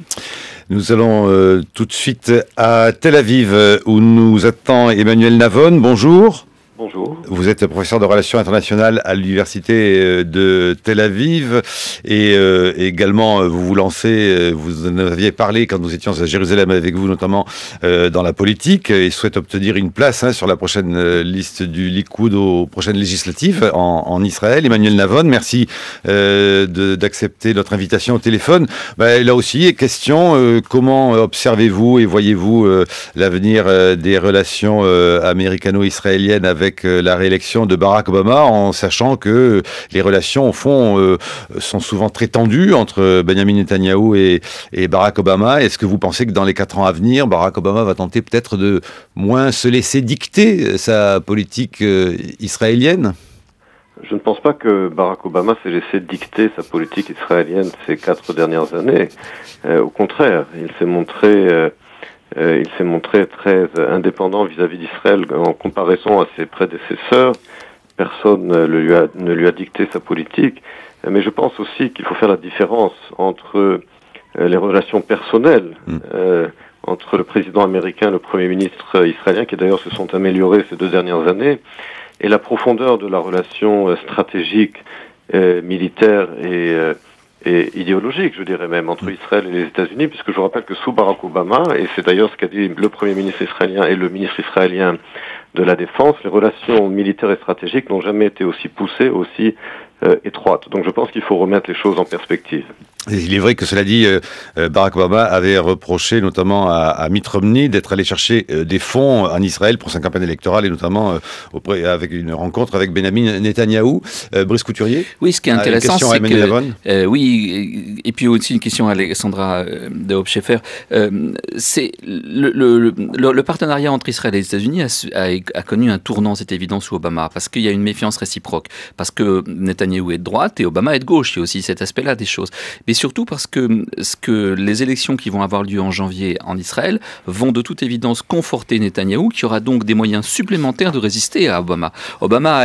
Nous allons tout de suite à Tel Aviv où nous attend Emmanuel Navon. Bonjour. Bonjour. Vous êtes professeur de relations internationales à l'université de Tel Aviv et également vous vous lancez, vous en aviez parlé quand nous étions à Jérusalem avec vous notamment dans la politique et souhaite obtenir une place sur la prochaine liste du Likoud aux prochaines législatives en Israël. Emmanuel Navon, merci d'accepter notre invitation au téléphone. Là aussi, question, comment observez-vous et voyez-vous l'avenir des relations américano-israéliennes avec la réélection de Barack Obama, en sachant que les relations, au fond, sont souvent très tendues entre Benjamin Netanyahou et Barack Obama. Est-ce que vous pensez que dans les 4 ans à venir, Barack Obama va tenter peut-être de moins se laisser dicter sa politique israélienne ? Je ne pense pas que Barack Obama s'est laissé dicter sa politique israélienne ces 4 dernières années. Au contraire, il s'est montré très indépendant vis-à-vis d'Israël en comparaison à ses prédécesseurs. Personne ne lui a dicté sa politique. Mais je pense aussi qu'il faut faire la différence entre les relations personnelles entre le président américain et le premier ministre israélien, qui d'ailleurs se sont améliorées ces 2 dernières années, et la profondeur de la relation stratégique, militaire et idéologique, je dirais même, entre Israël et les États-Unis, puisque je vous rappelle que sous Barack Obama, et c'est d'ailleurs ce qu'a dit le Premier ministre israélien et le ministre israélien de la Défense, les relations militaires et stratégiques n'ont jamais été aussi poussées, aussi étroites. Donc je pense qu'il faut remettre les choses en perspective. Et il est vrai que cela dit, Barack Obama avait reproché notamment à Mitt Romney d'être allé chercher des fonds en Israël pour sa campagne électorale et notamment avec une rencontre avec Benjamin Netanyahou. Brice Couturier. Oui, ce qui est intéressant, c'est que oui, et puis aussi une question à Alexandra de Hope-Scheffer. C'est le partenariat entre Israël et les États-Unis a connu un tournant, c'est évident, sous Obama, parce qu'il y a une méfiance réciproque, parce que Netanyahou est de droite et Obama est de gauche. Il y a aussi cet aspect-là des choses. Mais surtout parce que les élections qui vont avoir lieu en janvier en Israël vont de toute évidence conforter Netanyahou, qui aura donc des moyens supplémentaires de résister à Obama.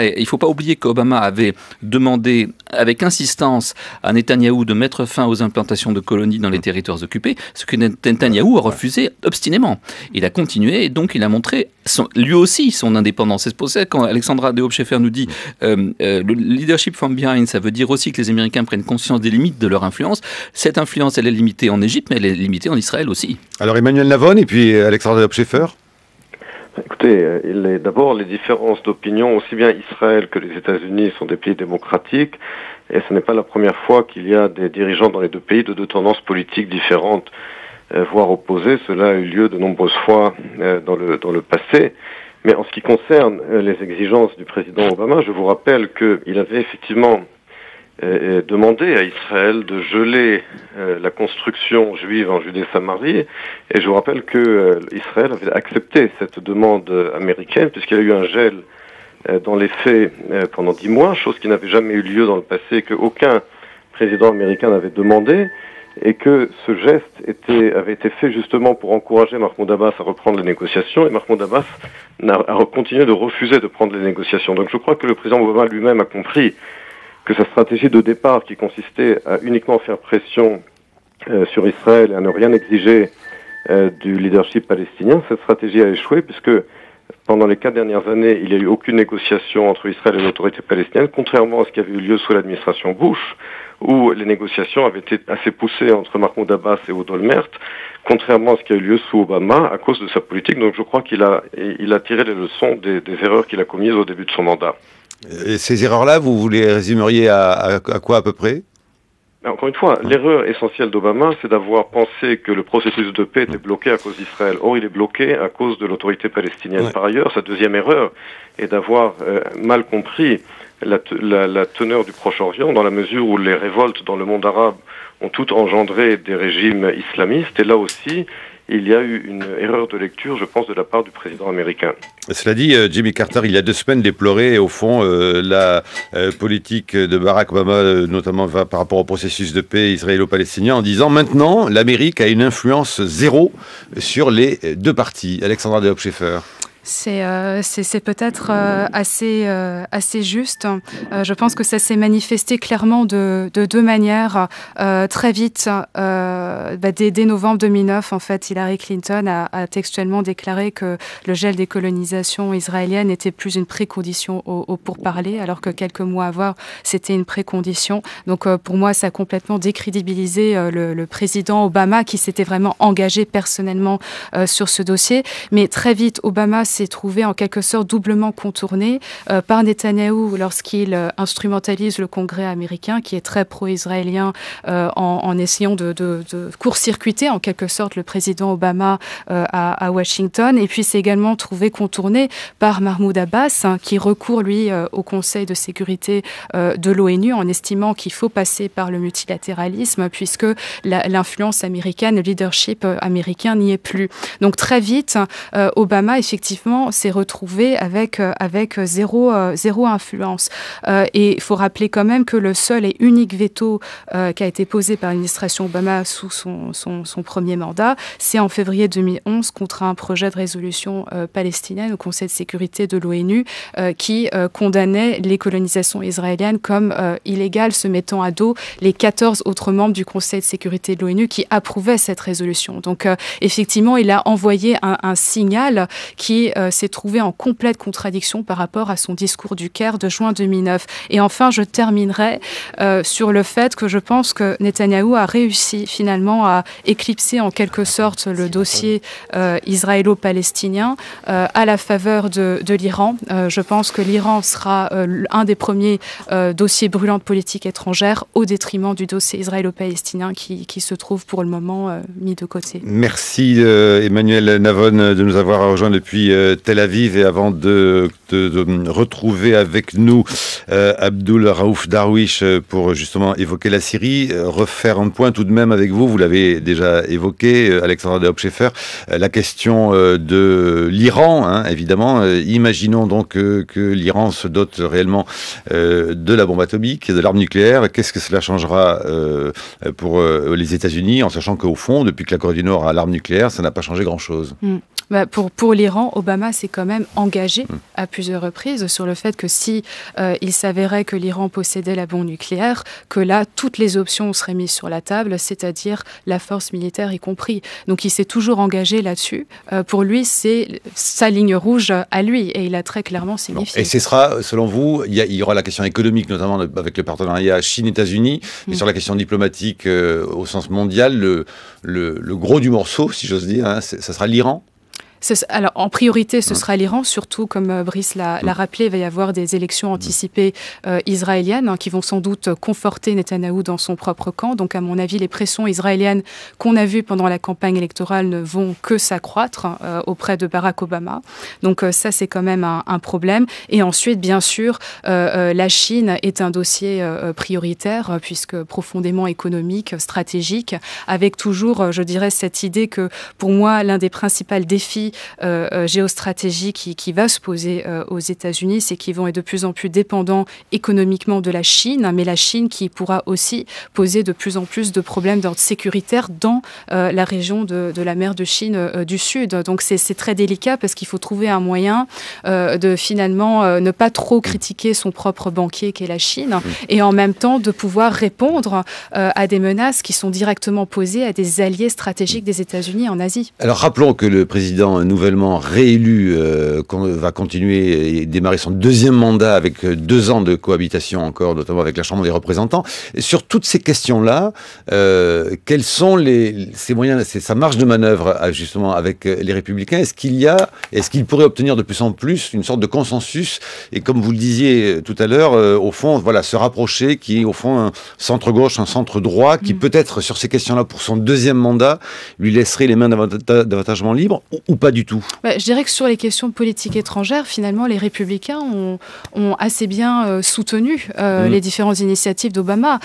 Il ne faut pas oublier qu'Obama avait demandé avec insistance à Netanyahou de mettre fin aux implantations de colonies dans les territoires occupés, ce que Netanyahou a refusé obstinément. Il a continué et donc il a montré lui aussi son indépendance. C'est pour ça que quand Alexandra de Hope-Scheffer nous dit le leadership from behind, ça veut dire aussi que les Américains prennent conscience des limites de leur influence. Cette influence, elle est limitée en Égypte, mais elle est limitée en Israël aussi. Alors Emmanuel Navon et puis Alexandra de Hope-Scheffer. Écoutez, d'abord les différences d'opinion, aussi bien Israël que les États-Unis sont des pays démocratiques, et ce n'est pas la première fois qu'il y a des dirigeants dans les 2 pays de 2 tendances politiques différentes. voire opposés. Cela a eu lieu de nombreuses fois dans le passé. Mais en ce qui concerne les exigences du président Obama, je vous rappelle qu'il avait effectivement demandé à Israël de geler la construction juive en Judée-Samarie, et je vous rappelle que Israël avait accepté cette demande américaine, puisqu'il y a eu un gel dans les faits pendant 10 mois, chose qui n'avait jamais eu lieu dans le passé, qu'aucun président américain n'avait demandé, et que ce geste avait été fait justement pour encourager Mahmoud Abbas à reprendre les négociations, et Mahmoud Abbas a continué de refuser de prendre les négociations. Donc je crois que le président Obama lui-même a compris que sa stratégie de départ, qui consistait à uniquement faire pression sur Israël et à ne rien exiger du leadership palestinien, cette stratégie a échoué, puisque pendant les 4 dernières années, il n'y a eu aucune négociation entre Israël et l'autorité palestinienne, contrairement à ce qui avait eu lieu sous l'administration Bush, où les négociations avaient été assez poussées entre Mahmoud Abbas et Ehud Olmert, contrairement à ce qui a eu lieu sous Obama, à cause de sa politique. Donc je crois qu'il a tiré les leçons des erreurs qu'il a commises au début de son mandat. Et ces erreurs-là, vous les résumeriez à quoi à peu près ? Encore une fois, l'erreur essentielle d'Obama, c'est d'avoir pensé que le processus de paix était bloqué à cause d'Israël. Or, il est bloqué à cause de l'autorité palestinienne. Ouais. Par ailleurs, sa deuxième erreur est d'avoir mal compris la teneur du Proche-Orient, dans la mesure où les révoltes dans le monde arabe ont toutes engendré des régimes islamistes. Et là aussi, il y a eu une erreur de lecture, je pense, de la part du président américain. Cela dit, Jimmy Carter, il y a 2 semaines, déplorait au fond la politique de Barack Obama, notamment par rapport au processus de paix israélo-palestinien, en disant maintenant, l'Amérique a une influence zéro sur les 2 parties. Alexandra de Hopscheffer. C'est peut-être assez juste. Je pense que ça s'est manifesté clairement de 2 manières. Très vite, dès novembre 2009, en fait, Hillary Clinton a textuellement déclaré que le gel des colonisations israéliennes n'était plus une précondition au pourparlers, alors que quelques mois avant, c'était une précondition. Donc, pour moi, ça a complètement décrédibilisé le président Obama, qui s'était vraiment engagé personnellement sur ce dossier. Mais très vite, Obama s'est trouvé en quelque sorte doublement contourné par Netanyahou lorsqu'il instrumentalise le Congrès américain, qui est très pro-israélien, en essayant de court-circuiter en quelque sorte le président Obama à Washington. Et puis c'est également trouvé contourné par Mahmoud Abbas, qui recourt lui au Conseil de sécurité de l'ONU en estimant qu'il faut passer par le multilatéralisme, puisque l'influence américaine, le leadership américain n'y est plus. Donc très vite, Obama effectivement s'est retrouvé avec zéro influence. Et il faut rappeler quand même que le seul et unique veto qui a été posé par l'administration Obama sous son premier mandat, c'est en février 2011 contre un projet de résolution palestinienne au Conseil de sécurité de l'ONU qui condamnait les colonisations israéliennes comme illégales, se mettant à dos les 14 autres membres du Conseil de sécurité de l'ONU qui approuvaient cette résolution. Donc effectivement, il a envoyé un signal qui s'est trouvé en complète contradiction par rapport à son discours du Caire de juin 2009. Et enfin, je terminerai sur le fait que je pense que Netanyahou a réussi finalement à éclipser en quelque sorte le dossier israélo-palestinien à la faveur de l'Iran. Je pense que l'Iran sera un des premiers dossiers brûlants de politique étrangère au détriment du dossier israélo-palestinien qui se trouve pour le moment mis de côté. Merci Emmanuel Navon de nous avoir rejoints depuis Tel Aviv, et avant de retrouver avec nous Abdul Raouf Darwish pour justement évoquer la Syrie, refaire un point tout de même avec vous l'avez déjà évoqué, Alexandra de Hopscheffer, la question de l'Iran, hein, évidemment. Imaginons donc que l'Iran se dote réellement de la bombe atomique, de l'arme nucléaire. Qu'est-ce que cela changera pour les États-Unis, en sachant qu'au fond, depuis que la Corée du Nord a l'arme nucléaire, ça n'a pas changé grand-chose. Pour l'Iran, Obama s'est quand même engagé à plusieurs reprises sur le fait que si il s'avérait que l'Iran possédait la bombe nucléaire, que là, toutes les options seraient mises sur la table, c'est-à-dire la force militaire y compris. Donc il s'est toujours engagé là-dessus. Pour lui, c'est sa ligne rouge à lui, et il a très clairement signifié. Et ce sera, selon vous, il y aura la question économique, notamment avec le partenariat Chine-États-Unis, mais sur la question diplomatique au sens mondial, le gros du morceau, si j'ose dire, hein, ça sera l'Iran. Alors, en priorité, ce sera l'Iran, surtout, comme Brice l'a rappelé, il va y avoir des élections anticipées israéliennes qui vont sans doute conforter Netanyahou dans son propre camp. Donc, à mon avis, les pressions israéliennes qu'on a vues pendant la campagne électorale ne vont que s'accroître auprès de Barack Obama. Donc, ça, c'est quand même un problème. Et ensuite, bien sûr, la Chine est un dossier prioritaire, puisque profondément économique, stratégique, avec toujours, je dirais, cette idée que, pour moi, l'un des principaux défis géostratégiques qui va se poser aux États-Unis, c'est qu'ils vont être de plus en plus dépendants économiquement de la Chine, mais la Chine qui pourra aussi poser de plus en plus de problèmes d'ordre sécuritaire dans la région de la mer de Chine du Sud. Donc c'est très délicat parce qu'il faut trouver un moyen de finalement ne pas trop critiquer son propre banquier qu'est la Chine et en même temps de pouvoir répondre à des menaces qui sont directement posées à des alliés stratégiques des États-Unis en Asie. Alors rappelons que le président nouvellement réélu va continuer et démarrer son deuxième mandat avec 2 ans de cohabitation encore, notamment avec la Chambre des représentants. Et sur toutes ces questions-là, quels sont ses moyens, sa marge de manœuvre justement avec les Républicains? Est-ce qu'il pourrait obtenir de plus en plus une sorte de consensus et comme vous le disiez tout à l'heure, au fond, voilà, se rapprocher, qui est au fond un centre-gauche, un centre-droit, qui peut-être sur ces questions-là pour son deuxième mandat lui laisserait les mains davantage libres ou pas du tout? Je dirais que sur les questions de politique étrangère, finalement, les Républicains ont assez bien soutenu les différentes initiatives d'Obama.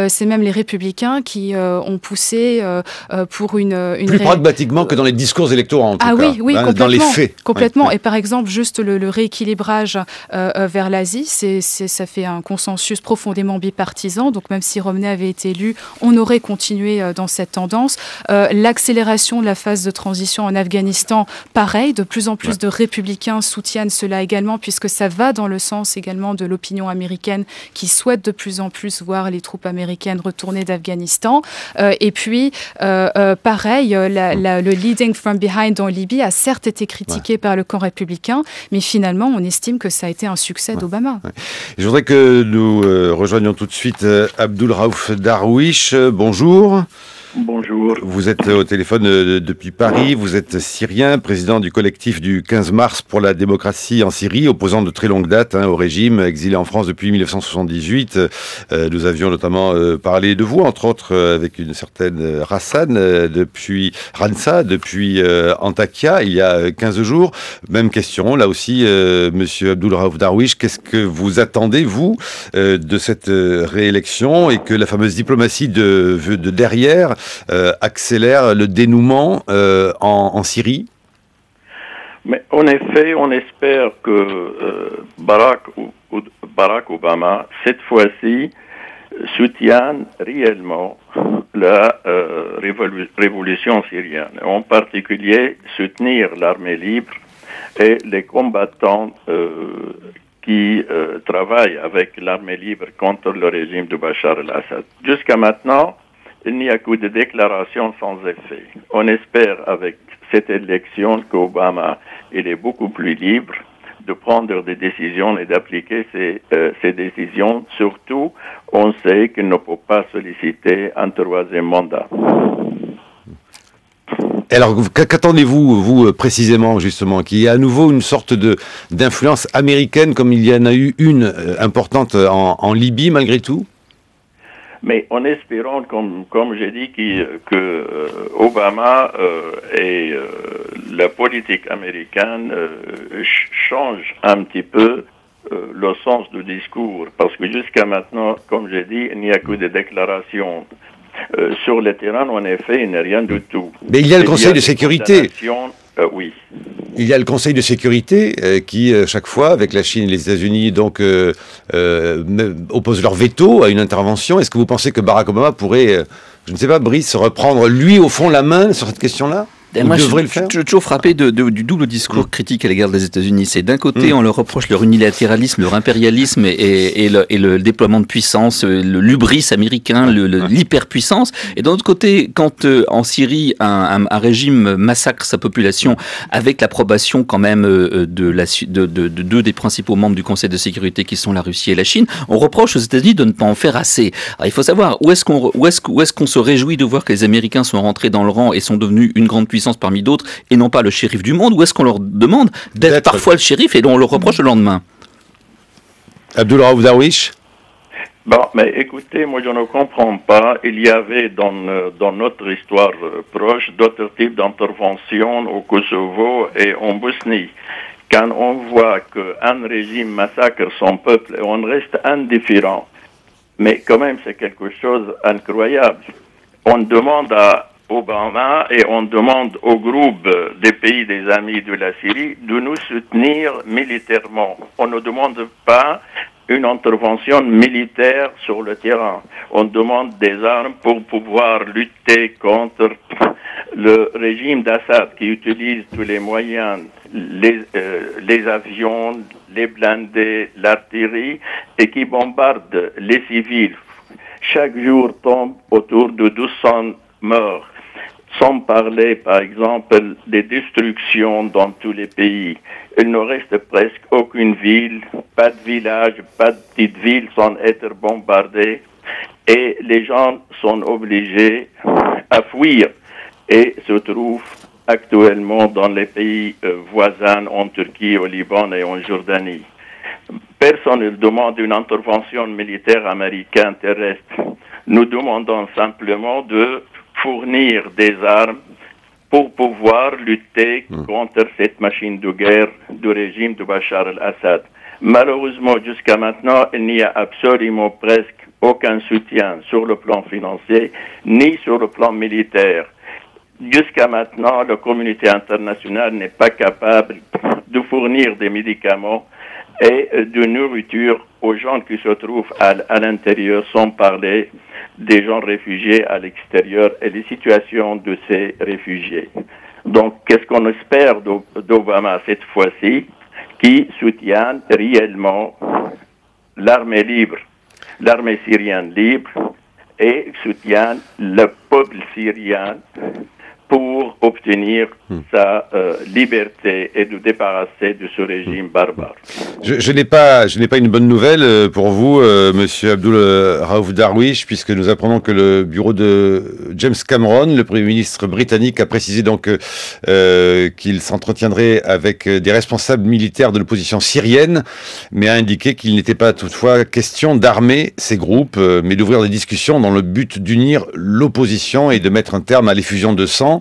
C'est même les Républicains qui ont poussé pour une plus pragmatiquement que dans les discours électoraux, en tout cas. Oui, complètement. Dans les faits. Complètement. Ouais. Et par exemple, juste le rééquilibrage vers l'Asie, ça fait un consensus profondément bipartisan. Donc même si Romney avait été élu, on aurait continué dans cette tendance. L'accélération de la phase de transition en Afghanistan, pareil, de plus en plus de républicains soutiennent cela également, puisque ça va dans le sens également de l'opinion américaine qui souhaite de plus en plus voir les troupes américaines retourner d'Afghanistan. Et puis, pareil, le leading from behind en Libye a certes été critiqué par le camp républicain, mais finalement, on estime que ça a été un succès d'Obama. Je voudrais que nous rejoignions tout de suite Abdul Raouf Darwish. Bonjour. Bonjour. Vous êtes au téléphone depuis Paris, vous êtes syrien, président du collectif du 15 mars pour la démocratie en Syrie, opposant de très longue date au régime, exilé en France depuis 1978. Nous avions notamment parlé de vous, entre autres avec une certaine Ransa, depuis Antakya, il y a 15 jours. Même question, là aussi, monsieur Abdul Raouf Darwish, qu'est-ce que vous attendez, vous, de cette réélection et que la fameuse diplomatie de derrière accélère le dénouement en Syrie? Mais en effet, on espère que Barack Obama, cette fois-ci, soutienne réellement la révolution syrienne. En particulier, soutenir l'armée libre et les combattants qui travaillent avec l'armée libre contre le régime de Bachar el-Assad. Jusqu'à maintenant, il n'y a que des déclarations sans effet. On espère avec cette élection qu'Obama il est beaucoup plus libre de prendre des décisions et d'appliquer ces décisions. Surtout, on sait qu'il ne peut pas solliciter un 3e mandat. Alors, qu'attendez-vous, vous, précisément, justement, qu'il y ait à nouveau une sorte d'influence américaine comme il y en a eu une importante en Libye, malgré tout? Mais en espérant, comme j'ai dit, que Obama et la politique américaine changent un petit peu le sens du discours. Parce que jusqu'à maintenant, comme j'ai dit, il n'y a que des déclarations. Sur le terrain, en effet, il n'y a rien du tout. Mais il y a le Conseil de sécurité. Oui. Il y a le Conseil de sécurité qui, chaque fois, avec la Chine et les États-Unis, donc opposent leur veto à une intervention. Est-ce que vous pensez que Barack Obama pourrait, je ne sais pas, Brice, reprendre lui, au fond, la main sur cette question-là? Moi, je suis toujours frappé du double discours critique à l'égard des États-Unis. C'est d'un côté, on leur reproche leur unilatéralisme, leur impérialisme et le déploiement de puissance, le lubris américain, l'hyperpuissance. Et d'un autre côté, quand en Syrie, un régime massacre sa population avec l'approbation quand même de 2 des principaux membres du Conseil de sécurité qui sont la Russie et la Chine, on reproche aux États-Unis de ne pas en faire assez. Alors, il faut savoir où est-ce qu'on se réjouit de voir que les Américains sont rentrés dans le rang et sont devenus une grande puissance puissance parmi d'autres et non pas le shérif du monde, ou est-ce qu'on leur demande d'être parfois le shérif et on leur reproche le lendemain? Abdul Raouf Darwish. Bon, mais écoutez, moi je ne comprends pas. Il y avait dans notre histoire proche d'autres types d'interventions au Kosovo et en Bosnie. Quand on voit qu'un régime massacre son peuple, on reste indifférent. Mais quand même, c'est quelque chose d'incroyable. On demande à Obama et on demande au groupe des pays des amis de la Syrie de nous soutenir militairement. On ne demande pas une intervention militaire sur le terrain. On demande des armes pour pouvoir lutter contre le régime d'Assad qui utilise tous les moyens, les avions, les blindés, l'artillerie et qui bombarde les civils. Chaque jour tombe autour de 200 morts. Sans parler, par exemple, des destructions dans tous les pays. Il ne reste presque aucune ville, pas de village, pas de petite ville sans être bombardée. Et les gens sont obligés à fuir et se trouvent actuellement dans les pays voisins, en Turquie, au Liban et en Jordanie. Personne ne demande une intervention militaire américaine terrestre. Nous demandons simplement de fournir des armes pour pouvoir lutter contre cette machine de guerre du régime de Bachar el-Assad. Malheureusement, jusqu'à maintenant, il n'y a absolument presque aucun soutien sur le plan financier, ni sur le plan militaire. Jusqu'à maintenant, la communauté internationale n'est pas capable de fournir des médicaments et de nourriture aux gens qui se trouvent à l'intérieur, sans parler des gens réfugiés à l'extérieur et les situations de ces réfugiés. Donc, qu'est-ce qu'on espère d'Obama cette fois-ci, qui soutient réellement l'armée libre, l'armée syrienne libre, et soutient le peuple syrien pour obtenir sa liberté et de débarrasser de ce régime barbare. Je n'ai pas une bonne nouvelle pour vous, Monsieur Abdul Raouf Darwish, puisque nous apprenons que le bureau de James Cameron, le Premier ministre britannique, a précisé donc qu'il s'entretiendrait avec des responsables militaires de l'opposition syrienne, mais a indiqué qu'il n'était pas toutefois question d'armer ces groupes, mais d'ouvrir des discussions dans le but d'unir l'opposition et de mettre un terme à l'effusion de sang.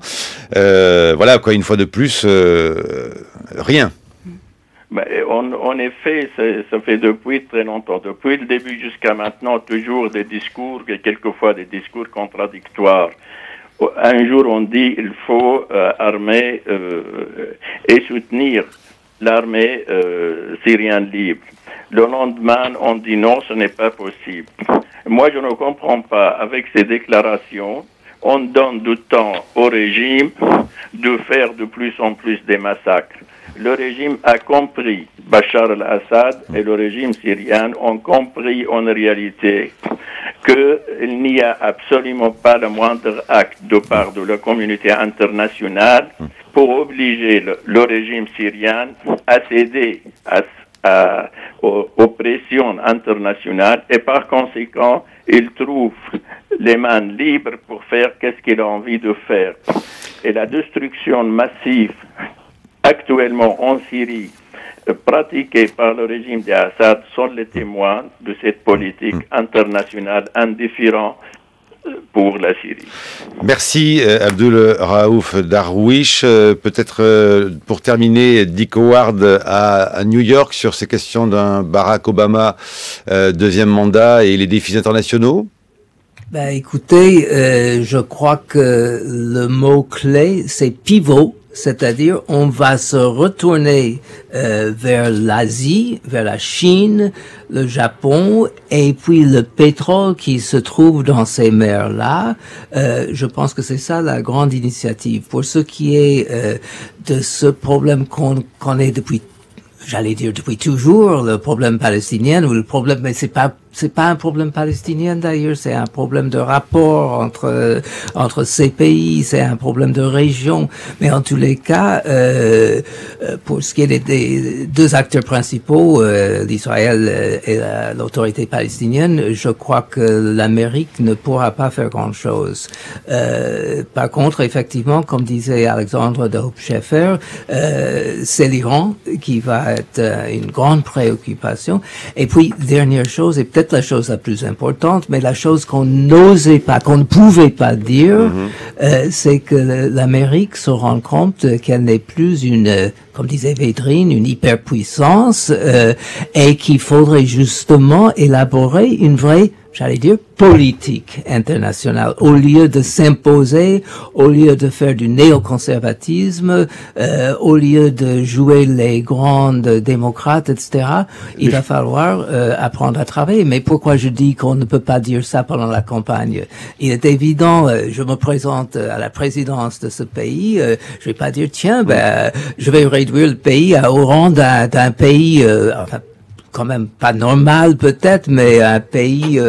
Voilà, quoi, une fois de plus, rien. Mais en effet, ça fait depuis très longtemps, depuis le début jusqu'à maintenant, toujours des discours, et quelquefois des discours contradictoires. Un jour, on dit il faut armer et soutenir l'armée syrienne libre. Le lendemain, on dit non, ce n'est pas possible. Moi, je ne comprends pas, avec ces déclarations, on donne du temps au régime de faire de plus en plus des massacres. Le régime a compris, Bachar el-Assad et le régime syrien ont compris en réalité qu'il n'y a absolument pas le moindre acte de part de la communauté internationale pour obliger le régime syrien à céder aux pressions internationales et par conséquent, il trouve les mains libres pour faire qu'est-ce qu'il a envie de faire. Et la destruction massive actuellement en Syrie pratiquée par le régime d'Assad sont les témoins de cette politique internationale indifférente pour la Syrie. Merci Abdul Raouf Darwish. Peut-être pour terminer, Dick Howard à New York sur ces questions d'un Barack Obama deuxième mandat et les défis internationaux. Ben, écoutez, je crois que le mot-clé, c'est pivot, c'est-à-dire on va se retourner vers l'Asie, vers la Chine, le Japon, et puis le pétrole qui se trouve dans ces mers-là. Je pense que c'est ça la grande initiative. Pour ce qui est de ce problème qu'on est depuis, j'allais dire depuis toujours, le problème palestinien ou le problème, mais c'est pas c'est pas un problème palestinien d'ailleurs, c'est un problème de rapport entre ces pays, c'est un problème de région. Mais en tous les cas, pour ce qui est des deux acteurs principaux, l'Israël et l'autorité palestinienne, je crois que l'Amérique ne pourra pas faire grand-chose. Par contre, effectivement, comme disait Alexandre de Hoop-Scheffer, c'est l'Iran qui va être une grande préoccupation. Et puis, dernière chose, et peut-être la chose la plus importante, mais la chose qu'on n'osait pas, qu'on ne pouvait pas dire, c'est que l'Amérique se rend compte qu'elle n'est plus comme disait Védrine, une hyperpuissance, et qu'il faudrait justement élaborer une vraie, j'allais dire, politique internationale. Au lieu de s'imposer, au lieu de faire du néoconservatisme, au lieu de jouer les grandes démocrates, etc., il va falloir apprendre à travailler. Mais pourquoi je dis qu'on ne peut pas dire ça pendant la campagne? Il est évident, je me présente à la présidence de ce pays, je vais pas dire, tiens, je vais réduire le pays au rang d'un pays, enfin, quand même pas normal peut-être, mais un pays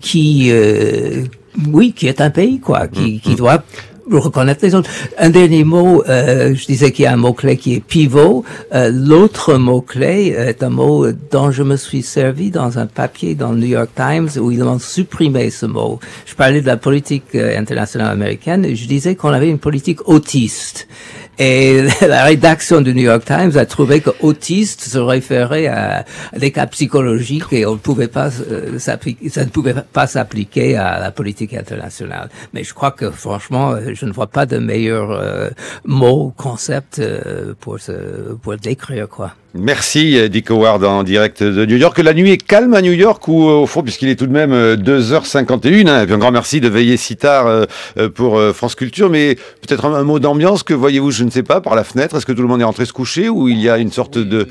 qui est un pays quoi, qui doit reconnaître les autres. Un dernier mot, je disais qu'il y a un mot-clé qui est pivot. L'autre mot-clé est un mot dont je me suis servi dans un papier dans le New York Times où ils ont supprimé ce mot. Je parlais de la politique internationale américaine et je disais qu'on avait une politique autiste. Et la rédaction du New York Times a trouvé que autiste se référait à des cas psychologiques et on ne pouvait pas ça ne pouvait pas s'appliquer à la politique internationale. Mais je crois que franchement, je ne vois pas de meilleur mot, concept pour le décrire quoi. Merci Dick Howard en direct de New York. La nuit est calme à New York ou au fond, puisqu'il est tout de même 2h51. Hein, et puis un grand merci de veiller si tard pour France Culture. Mais peut-être un mot d'ambiance, que voyez-vous, je ne sais pas, par la fenêtre? Est-ce que tout le monde est rentré se coucher ou il y a une sorte de...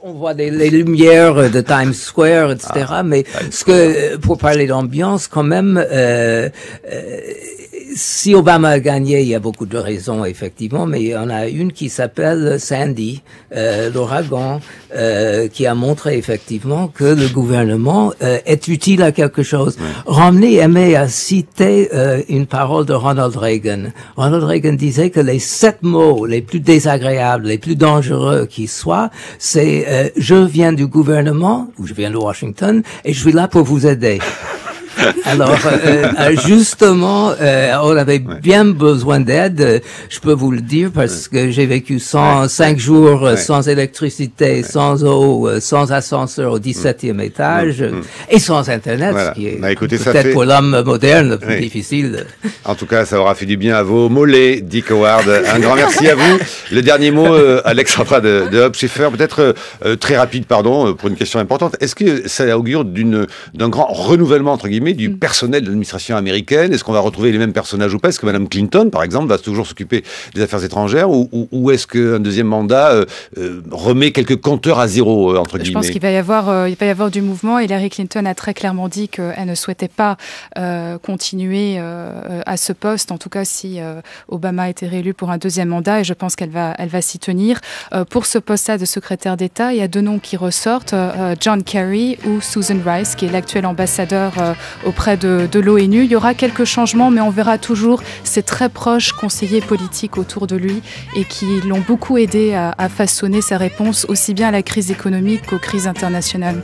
On voit les lumières de Times Square, etc. Mais pour parler d'ambiance, quand même... si Obama a gagné, il y a beaucoup de raisons, effectivement, mais il y en a une qui s'appelle Sandy, l'ouragan, qui a montré effectivement que le gouvernement est utile à quelque chose. Ouais. Romney aimait à citer une parole de Ronald Reagan. Ronald Reagan disait que les 7 mots les plus désagréables, les plus dangereux qui soient, c'est je viens du gouvernement, ou je viens de Washington, et je suis là pour vous aider. Alors, justement, on avait bien besoin d'aide, je peux vous le dire, parce que j'ai vécu 5 jours sans électricité, sans eau, sans ascenseur au 17e étage, et sans Internet, ce qui est peut-être pour l'homme moderne le plus difficile. En tout cas, ça aura fait du bien à vos mollets, Dick Howard. Un grand merci à vous. Le dernier mot, Alexandra de Hoop-Scheffer, peut-être très rapide, pardon, pour une question importante. Est-ce que ça augure d'un grand renouvellement, entre guillemets, du personnel de l'administration américaine? Est-ce qu'on va retrouver les mêmes personnages ou pas? Est-ce que Mme Clinton, par exemple, va toujours s'occuper des affaires étrangères ou est-ce qu'un deuxième mandat remet quelques compteurs à zéro, entre guillemets? Je pense qu'il va y avoir du mouvement. Hillary Clinton a très clairement dit qu'elle ne souhaitait pas continuer à ce poste, en tout cas si Obama était réélu pour un deuxième mandat, et je pense qu'elle va s'y tenir. Pour ce poste-là de secrétaire d'État, il y a 2 noms qui ressortent, John Kerry ou Susan Rice, qui est l'actuel ambassadeur auprès de l'ONU. Il y aura quelques changements, mais on verra toujours ces très proches conseillers politiques autour de lui et qui l'ont beaucoup aidé à façonner sa réponse aussi bien à la crise économique qu'aux crises internationales.